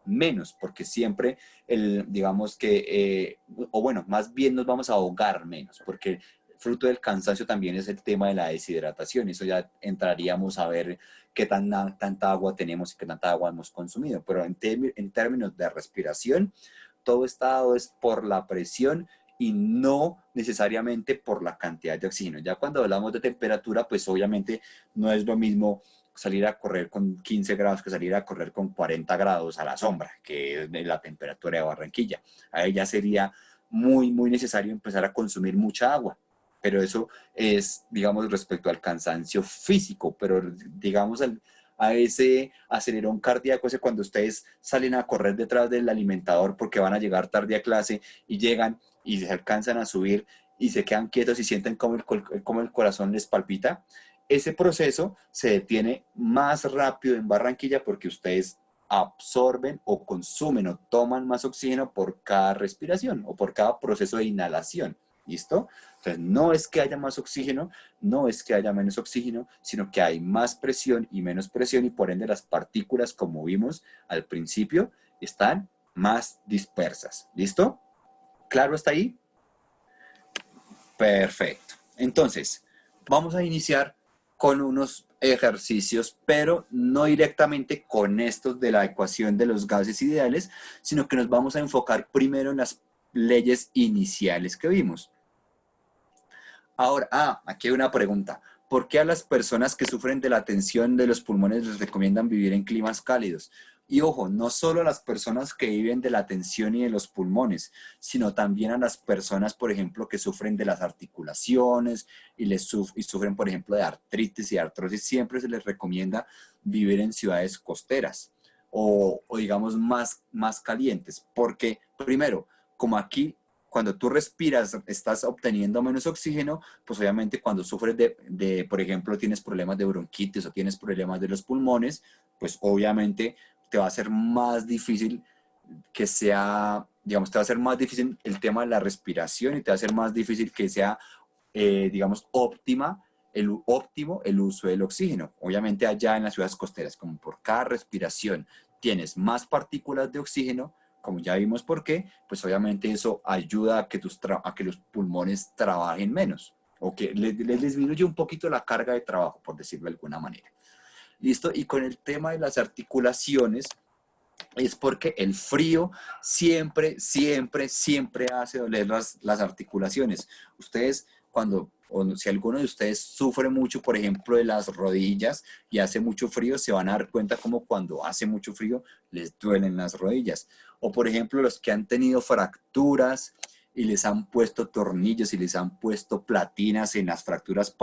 menos, porque siempre digamos que, o bueno, más bien nos vamos a ahogar menos, porque fruto del cansancio también es el tema de la deshidratación, eso ya entraríamos a ver qué tanta agua tenemos y qué tanta agua hemos consumido, pero en términos de respiración, todo está dado es por la presión y no necesariamente por la cantidad de oxígeno. Ya cuando hablamos de temperatura, pues obviamente no es lo mismo salir a correr con 15 grados que salir a correr con 40 grados a la sombra, que es la temperatura de Barranquilla. Ahí ya sería muy, muy necesario empezar a consumir mucha agua. Pero eso es, digamos, respecto al cansancio físico, pero digamos a ese acelerón cardíaco, ese cuando ustedes salen a correr detrás del alimentador porque van a llegar tarde a clase y llegan y se alcanzan a subir y se quedan quietos y sienten como el corazón les palpita. Ese proceso se detiene más rápido en Barranquilla porque ustedes absorben o consumen o toman más oxígeno por cada respiración o por cada proceso de inhalación. ¿Listo? Entonces, no es que haya más oxígeno, no es que haya menos oxígeno, sino que hay más presión y menos presión y por ende las partículas, como vimos al principio, están más dispersas. ¿Listo? ¿Claro hasta ahí? Perfecto. Entonces, vamos a iniciar con unos ejercicios, pero no directamente con estos de la ecuación de los gases ideales, sino que nos vamos a enfocar primero en las leyes iniciales que vimos. Ahora, aquí hay una pregunta. ¿Por qué a las personas que sufren de la tensión de los pulmones les recomiendan vivir en climas cálidos? Y ojo, no solo a las personas que viven de la tensión y de los pulmones, sino también a las personas, por ejemplo, que sufren de las articulaciones y sufren, por ejemplo, de artritis y artrosis. Siempre se les recomienda vivir en ciudades costeras o digamos, más calientes. Porque, primero, como aquí, cuando tú respiras, estás obteniendo menos oxígeno, pues obviamente cuando sufres por ejemplo, tienes problemas de bronquitis o tienes problemas de los pulmones, pues obviamente te va a ser más difícil que sea, digamos, te va a ser más difícil el tema de la respiración y te va a ser más difícil que sea, digamos, óptimo el uso del oxígeno. Obviamente allá en las ciudades costeras, como por cada respiración tienes más partículas de oxígeno, como ya vimos por qué, pues obviamente eso ayuda a que los pulmones trabajen menos o que les disminuye un poquito la carga de trabajo, por decirlo de alguna manera. ¿Listo? Y con el tema de las articulaciones, es porque el frío siempre hace doler las articulaciones. Ustedes o si alguno de ustedes sufre mucho, por ejemplo, de las rodillas y hace mucho frío, se van a dar cuenta como cuando hace mucho frío les duelen las rodillas. O por ejemplo, los que han tenido fracturas y les han puesto tornillos y les han puesto platinas en las fracturas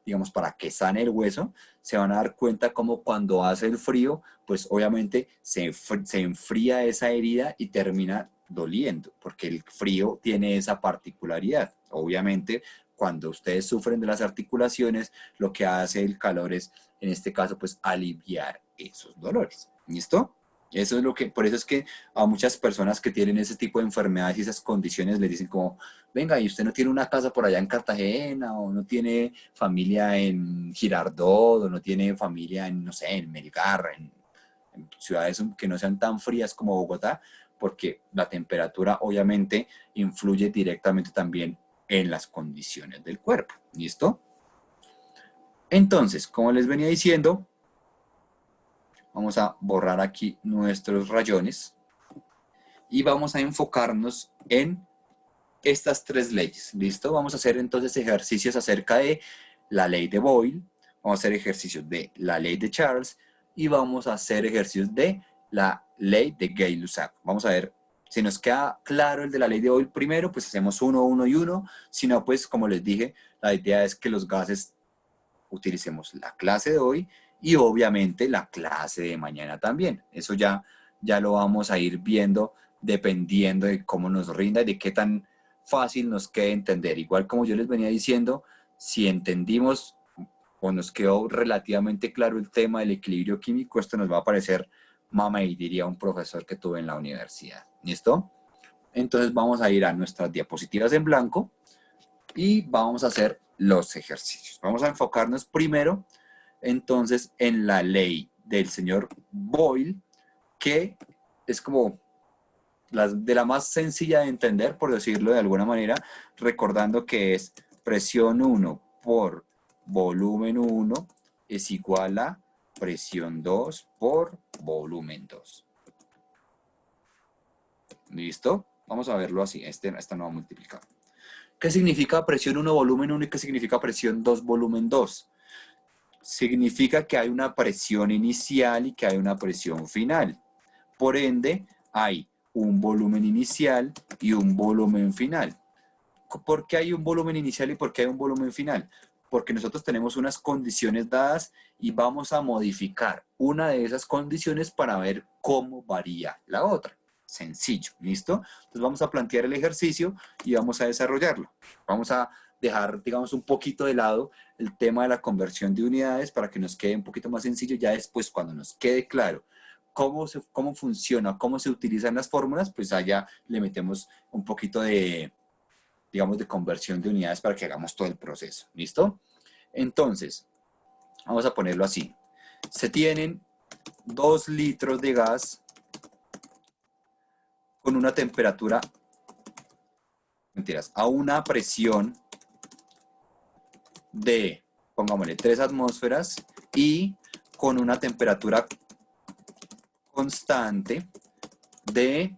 digamos, para que sane el hueso, se van a dar cuenta como cuando hace el frío, pues obviamente se enfría esa herida y termina doliendo, porque el frío tiene esa particularidad. Obviamente, cuando ustedes sufren de las articulaciones, lo que hace el calor es, en este caso, pues aliviar esos dolores. ¿Listo? Eso es por eso es que a muchas personas que tienen ese tipo de enfermedades y esas condiciones les dicen como, venga, ¿y usted no tiene una casa por allá en Cartagena? ¿O no tiene familia en Girardot? ¿O no tiene familia en, no sé, en Melgar? En ciudades que no sean tan frías como Bogotá, porque la temperatura obviamente influye directamente también en las condiciones del cuerpo. ¿Listo? Entonces, como les venía diciendo, vamos a borrar aquí nuestros rayones y vamos a enfocarnos en estas tres leyes. ¿Listo? Vamos a hacer entonces ejercicios acerca de la ley de Boyle, vamos a hacer ejercicios de la ley de Charles y vamos a hacer ejercicios de la ley de Gay-Lussac. Vamos a ver si nos queda claro el de la ley de Boyle primero, pues hacemos uno, uno y uno. Si no, pues como les dije, la idea es que los gases utilicemos la clase de hoy y obviamente la clase de mañana también. Eso ya lo vamos a ir viendo dependiendo de cómo nos rinda y de qué tan fácil nos quede entender. Igual como yo les venía diciendo, si entendimos o nos quedó relativamente claro el tema del equilibrio químico, esto nos va a parecer mamey, diría un profesor que tuve en la universidad. ¿Listo? Entonces vamos a ir a nuestras diapositivas en blanco y vamos a hacer los ejercicios. Vamos a enfocarnos primero entonces en la ley del señor Boyle, que es como de la más sencilla de entender, por decirlo de alguna manera, recordando que es presión 1 por volumen 1 es igual a presión 2 por volumen 2. ¿Listo? Vamos a verlo así, esta nueva multiplicada. ¿Qué significa presión 1 volumen 1 y qué significa presión 2 volumen 2? Significa que hay una presión inicial y que hay una presión final. Por ende, hay un volumen inicial y un volumen final. ¿Por qué hay un volumen inicial y por qué hay un volumen final? Porque nosotros tenemos unas condiciones dadas y vamos a modificar una de esas condiciones para ver cómo varía la otra. Sencillo, ¿listo? Entonces vamos a plantear el ejercicio y vamos a desarrollarlo. Vamos a dejar, digamos, un poquito de lado el tema de la conversión de unidades para que nos quede un poquito más sencillo. Ya después, cuando nos quede claro cómo funciona, cómo se utilizan las fórmulas, pues allá le metemos un poquito de, digamos, de conversión de unidades para que hagamos todo el proceso. ¿Listo? Entonces, vamos a ponerlo así. Se tienen 2 litros de gas con una temperatura, a una presión de, pongámosle, 3 atmósferas y con una temperatura constante de,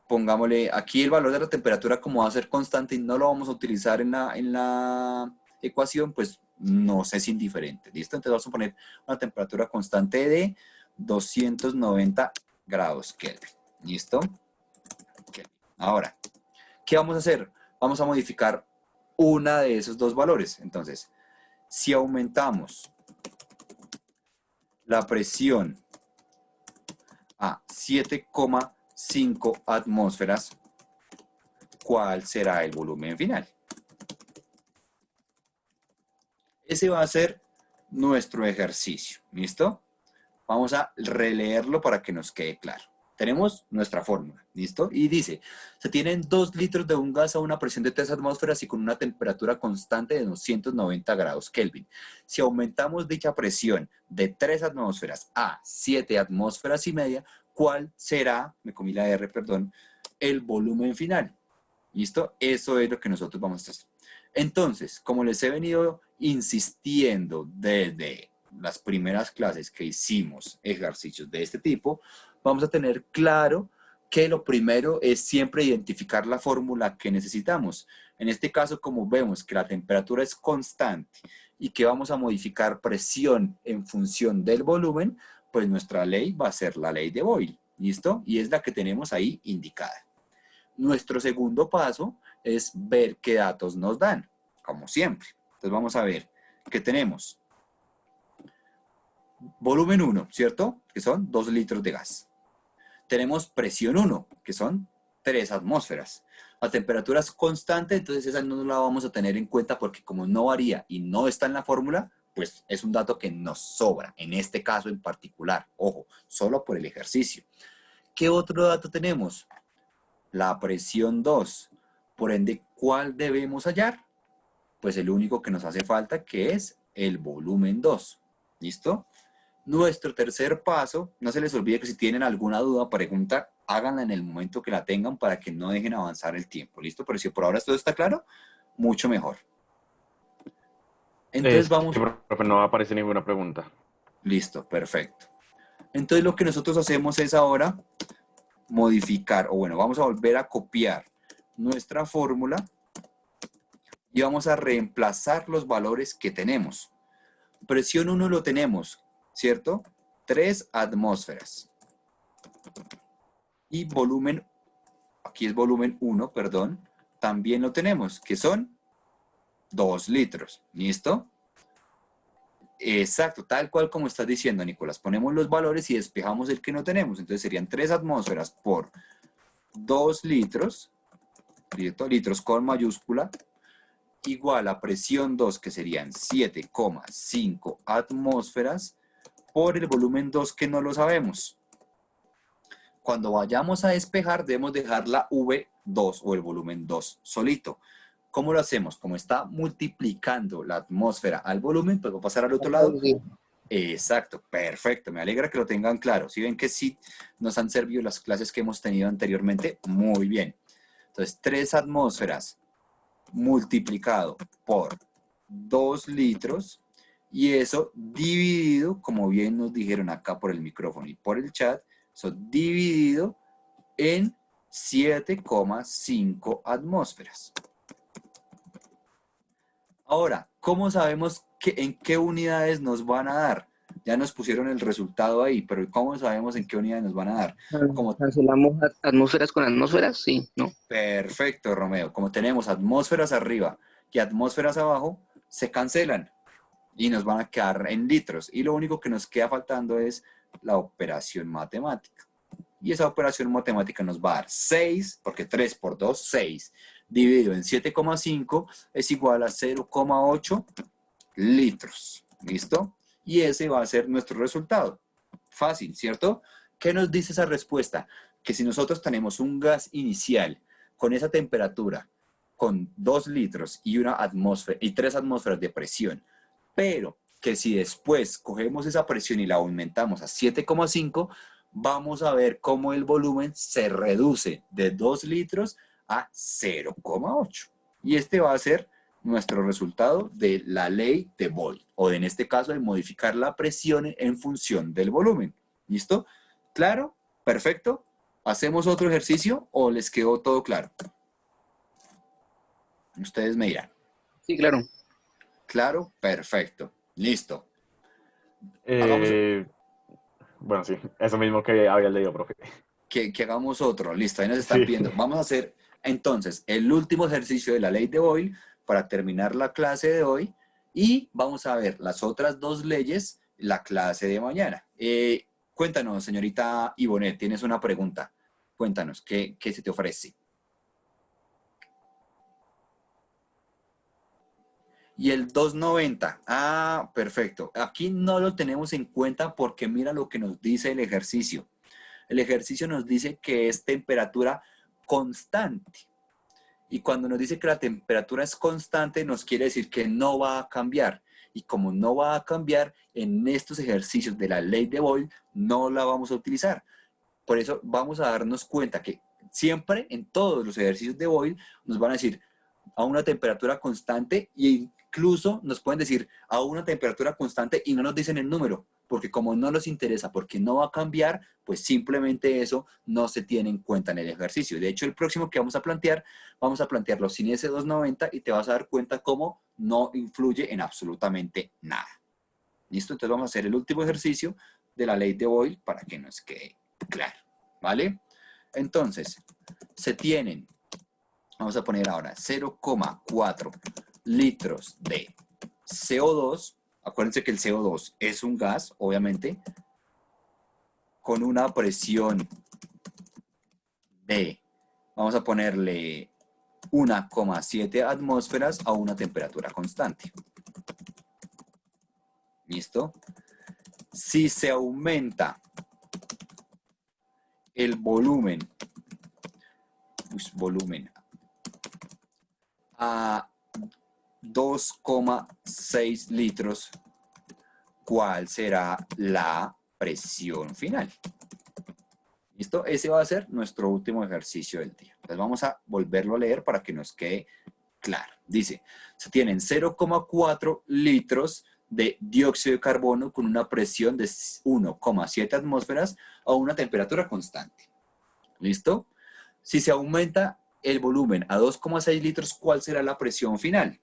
pongámosle, aquí el valor de la temperatura como va a ser constante y no lo vamos a utilizar en la ecuación, pues nos es indiferente. ¿Listo? Entonces vamos a poner una temperatura constante de 290 grados Kelvin. ¿Listo? Kelvin. Ahora, ¿qué vamos a hacer? Vamos a modificar una de esos dos valores. Entonces, si aumentamos la presión a 7,5 atmósferas, ¿cuál será el volumen final? Ese va a ser nuestro ejercicio. ¿Listo? Vamos a releerlo para que nos quede claro. Tenemos nuestra fórmula, ¿listo? Y dice, se tienen 2 litros de un gas a una presión de 3 atmósferas y con una temperatura constante de 290 grados Kelvin. Si aumentamos dicha presión de 3 atmósferas a 7 atmósferas y media, ¿cuál será, me comí la R, perdón, el volumen final? ¿Listo? Eso es lo que nosotros vamos a hacer. Entonces, como les he venido insistiendo desde las primeras clases que hicimos ejercicios de este tipo, vamos a tener claro que lo primero es siempre identificar la fórmula que necesitamos. En este caso, como vemos que la temperatura es constante y que vamos a modificar presión en función del volumen, pues nuestra ley va a ser la ley de Boyle. ¿Listo? Y es la que tenemos ahí indicada. Nuestro segundo paso es ver qué datos nos dan, como siempre. Entonces vamos a ver qué tenemos. Volumen 1, ¿cierto? Que son 2 litros de gas. Tenemos presión 1, que son 3 atmósferas. La temperatura es constante, entonces esa no la vamos a tener en cuenta porque como no varía y no está en la fórmula, pues es un dato que nos sobra, en este caso en particular. Ojo, solo por el ejercicio. ¿Qué otro dato tenemos? La presión 2. Por ende, ¿cuál debemos hallar? Pues el único que nos hace falta, que es el volumen 2. ¿Listo? Nuestro tercer paso, no se les olvide que si tienen alguna duda o pregunta, háganla en el momento que la tengan para que no dejen avanzar el tiempo. ¿Listo? Pero si por ahora todo está claro, mucho mejor. Entonces vamos... Sí, profe, no aparece ninguna pregunta. Listo, perfecto. Entonces lo que nosotros hacemos es ahora modificar, o bueno, vamos a volver a copiar nuestra fórmula y vamos a reemplazar los valores que tenemos. Presión 1 lo tenemos, ¿cierto? 3 atmósferas. Y volumen, aquí es volumen 1, perdón, también lo tenemos, que son 2 litros. ¿Listo? Exacto, tal cual como estás diciendo, Nicolás. Ponemos los valores y despejamos el que no tenemos. Entonces serían 3 atmósferas por 2 litros, ¿cierto? Litros con mayúscula, igual a presión 2, que serían 7,5 atmósferas, por el volumen 2 que no lo sabemos. Cuando vayamos a despejar, debemos dejar la V2 o el volumen 2 solito. ¿Cómo lo hacemos? Como está multiplicando la atmósfera al volumen, pues va a pasar al otro lado. Exacto, perfecto. Me alegra que lo tengan claro. Si ven que sí nos han servido las clases que hemos tenido anteriormente, muy bien. Entonces, 3 atmósferas multiplicado por 2 litros y eso dividido, como bien nos dijeron acá por el micrófono y por el chat, eso dividido en 7,5 atmósferas. Ahora, ¿cómo sabemos en qué unidades nos van a dar? Ya nos pusieron el resultado ahí, pero ¿cómo sabemos en qué unidades nos van a dar? Como... Cancelamos atmósferas con atmósferas, sí, ¿no? Perfecto, Romeo. Como tenemos atmósferas arriba y atmósferas abajo, se cancelan y nos van a quedar en litros. Y lo único que nos queda faltando es la operación matemática. Y esa operación matemática nos va a dar 6, porque 3 por 2, 6, dividido en 7,5 es igual a 0,8 litros. ¿Listo? Y ese va a ser nuestro resultado. Fácil, ¿cierto? ¿Qué nos dice esa respuesta? Que si nosotros tenemos un gas inicial con esa temperatura, con 2 litros y 3 atmósferas de presión, pero que si después cogemos esa presión y la aumentamos a 7,5, vamos a ver cómo el volumen se reduce de 2 litros a 0,8. Y este va a ser nuestro resultado de la ley de Boyle, o en este caso de modificar la presión en función del volumen. ¿Listo? ¿Claro? ¿Perfecto? ¿Hacemos otro ejercicio o les quedó todo claro? Ustedes me dirán. Sí, claro. ¿Claro? Perfecto. Listo. Eh, Bueno, sí, eso mismo que había leído, profe. Que hagamos otro. Listo, ahí nos están Sí. pidiendo. Vamos a hacer entonces el último ejercicio de la ley de Boyle para terminar la clase de hoy y vamos a ver las otras dos leyes la clase de mañana. Cuéntanos, señorita Ivonet, tienes una pregunta. Cuéntanos, ¿qué se te ofrece? Y el 290. Ah, perfecto. Aquí no lo tenemos en cuenta porque mira lo que nos dice el ejercicio. El ejercicio nos dice que es temperatura constante. Y cuando nos dice que la temperatura es constante, nos quiere decir que no va a cambiar. Y como no va a cambiar, en estos ejercicios de la ley de Boyle no la vamos a utilizar. Por eso vamos a darnos cuenta que siempre en todos los ejercicios de Boyle nos van a decir a una temperatura constante e incluso nos pueden decir a una temperatura constante y no nos dicen el número, porque como no nos interesa, porque no va a cambiar, pues simplemente eso no se tiene en cuenta en el ejercicio. De hecho, el próximo que vamos a plantearlo sin ese 290 y te vas a dar cuenta cómo no influye en absolutamente nada. ¿Listo? Entonces vamos a hacer el último ejercicio de la ley de Boyle para que nos quede claro, ¿vale? Entonces, se tienen, vamos a poner ahora 0,4 litros de CO2. Acuérdense que el CO2 es un gas, obviamente, con una presión de, vamos a ponerle 1,7 atmósferas a una temperatura constante. ¿Listo? Si se aumenta el volumen a 2,6 litros, ¿cuál será la presión final? ¿Listo? Ese va a ser nuestro último ejercicio del día. Entonces vamos a volverlo a leer para que nos quede claro. Dice, se tienen 0,4 litros de dióxido de carbono con una presión de 1,7 atmósferas a una temperatura constante. ¿Listo? Si se aumenta el volumen a 2,6 litros, ¿cuál será la presión final?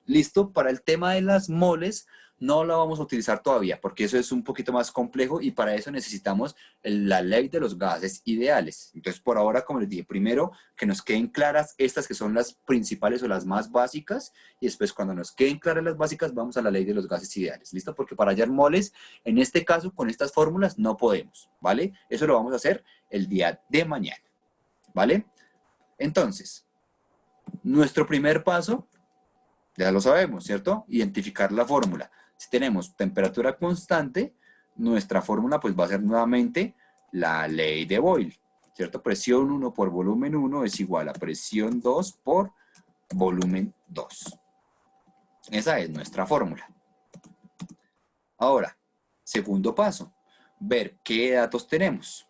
¿Listo? Para el tema de las moles no la vamos a utilizar todavía porque eso es un poquito más complejo y para eso necesitamos la ley de los gases ideales. Entonces, por ahora, como les dije, primero que nos queden claras estas que son las principales o las más básicas y después cuando nos queden claras las básicas vamos a la ley de los gases ideales. ¿Listo? Porque para hallar moles, en este caso, con estas fórmulas no podemos, ¿vale? Eso lo vamos a hacer el día de mañana, ¿vale? Entonces, nuestro primer paso, ya lo sabemos, ¿cierto? Identificar la fórmula. Si tenemos temperatura constante, nuestra fórmula pues va a ser nuevamente la ley de Boyle, ¿cierto? Presión 1 por volumen 1 es igual a presión 2 por volumen 2. Esa es nuestra fórmula. Ahora, segundo paso, ver qué datos tenemos.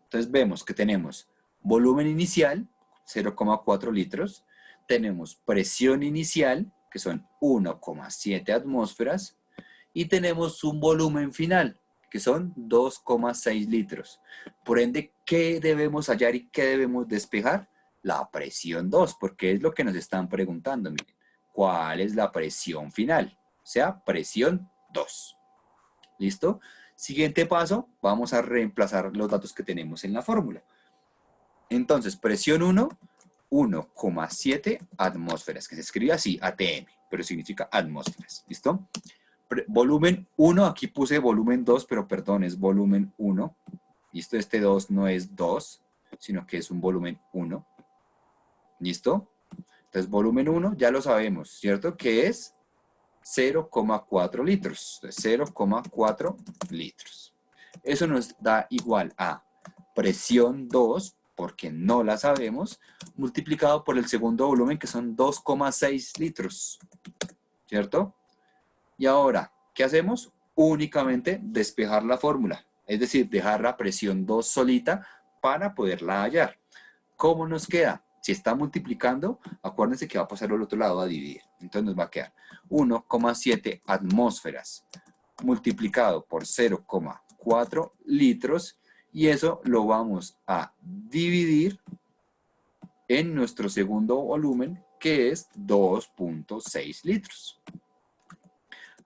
Entonces vemos que tenemos volumen inicial, 0,4 litros, tenemos presión inicial, que son 1,7 atmósferas, y tenemos un volumen final, que son 2,6 litros. Por ende, ¿qué debemos hallar y qué debemos despejar? La presión 2, porque es lo que nos están preguntando. Miren, ¿cuál es la presión final? O sea, presión 2. ¿Listo? Siguiente paso, vamos a reemplazar los datos que tenemos en la fórmula. Entonces, presión 1, 1,7 atmósferas, que se escribe así, ATM, pero significa atmósferas, ¿listo? Volumen 1, aquí puse volumen 2, pero perdón, es volumen 1, ¿listo? Este 2 no es 2, sino que es un volumen 1, ¿listo? Entonces, volumen 1, ya lo sabemos, ¿cierto? Que es 0,4 litros, 0,4 litros. Eso nos da igual a presión 2, porque no la sabemos, multiplicado por el segundo volumen, que son 2,6 litros, ¿cierto? Y ahora, ¿qué hacemos? Únicamente despejar la fórmula, es decir, dejar la presión 2 solita para poderla hallar. ¿Cómo nos queda? Si está multiplicando, acuérdense que va a pasar al otro lado a dividir. Entonces nos va a quedar 1,7 atmósferas multiplicado por 0,4 litros y eso lo vamos a dividir en nuestro segundo volumen que es 2,6 litros.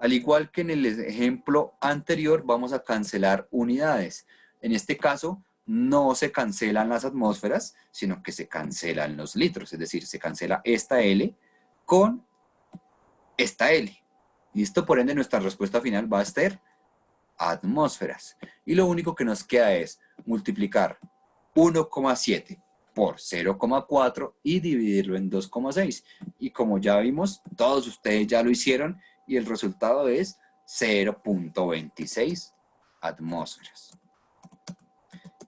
Al igual que en el ejemplo anterior, vamos a cancelar unidades. En este caso, no se cancelan las atmósferas, sino que se cancelan los litros. Es decir, se cancela esta L con esta L. ¿Listo? Por ende, nuestra respuesta final va a ser atmósferas. Y lo único que nos queda es multiplicar 1,7 por 0,4 y dividirlo en 2,6. Y como ya vimos, todos ustedes ya lo hicieron y el resultado es 0,26 atmósferas.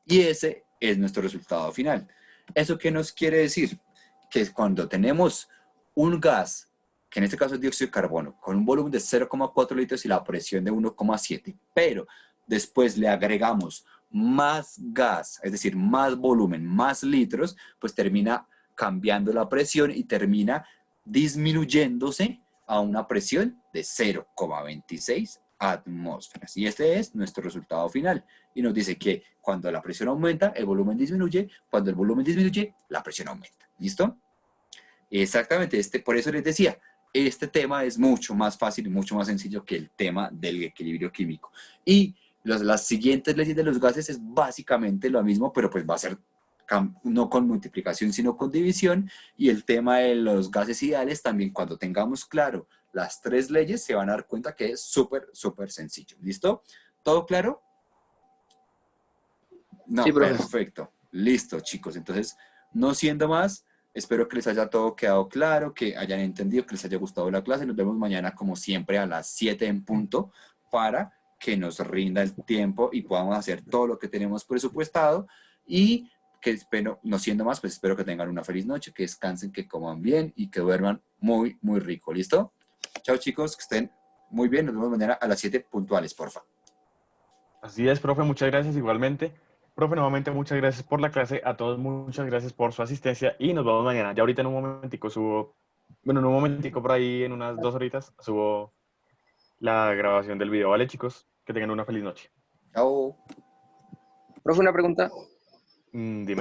Y ese es nuestro resultado final. ¿Eso qué nos quiere decir? Que cuando tenemos un gas, que en este caso es dióxido de carbono, con un volumen de 0,4 litros y la presión de 1,7, pero después le agregamos más gas, es decir, más volumen, más litros, pues termina cambiando la presión y termina disminuyéndose a una presión de 0,26 atmósferas. Y este es nuestro resultado final. Y nos dice que cuando la presión aumenta, el volumen disminuye. Cuando el volumen disminuye, la presión aumenta. ¿Listo? Exactamente. Por eso les decía, este tema es mucho más fácil y mucho más sencillo que el tema del equilibrio químico. Y las siguientes leyes de los gases es básicamente lo mismo, pero pues va a ser no con multiplicación, sino con división. Y el tema de los gases ideales también, cuando tengamos claro las tres leyes, se van a dar cuenta que es súper, súper sencillo. ¿Listo? ¿Todo claro? No, Sí, profe. perfecto. Listo, chicos. Entonces, no siendo más, espero que les haya todo quedado claro, que hayan entendido, que les haya gustado la clase. Nos vemos mañana, como siempre, a las 7 en punto, para que nos rinda el tiempo y podamos hacer todo lo que tenemos presupuestado. Y que espero, no siendo más, pues espero que tengan una feliz noche, que descansen, que coman bien y que duerman muy, muy rico. ¿Listo? Chao, chicos, que estén muy bien. Nos vemos mañana a las 7 puntuales, porfa. Así es, profe, muchas gracias igualmente. Profe, nuevamente muchas gracias por la clase. A todos muchas gracias por su asistencia y nos vemos mañana. Ya ahorita en un momentico subo, bueno, en un momentico por ahí, en unas 2 horitas, subo la grabación del video. ¿Vale, chicos? Que tengan una feliz noche. Chao. Profe, una pregunta. Dime.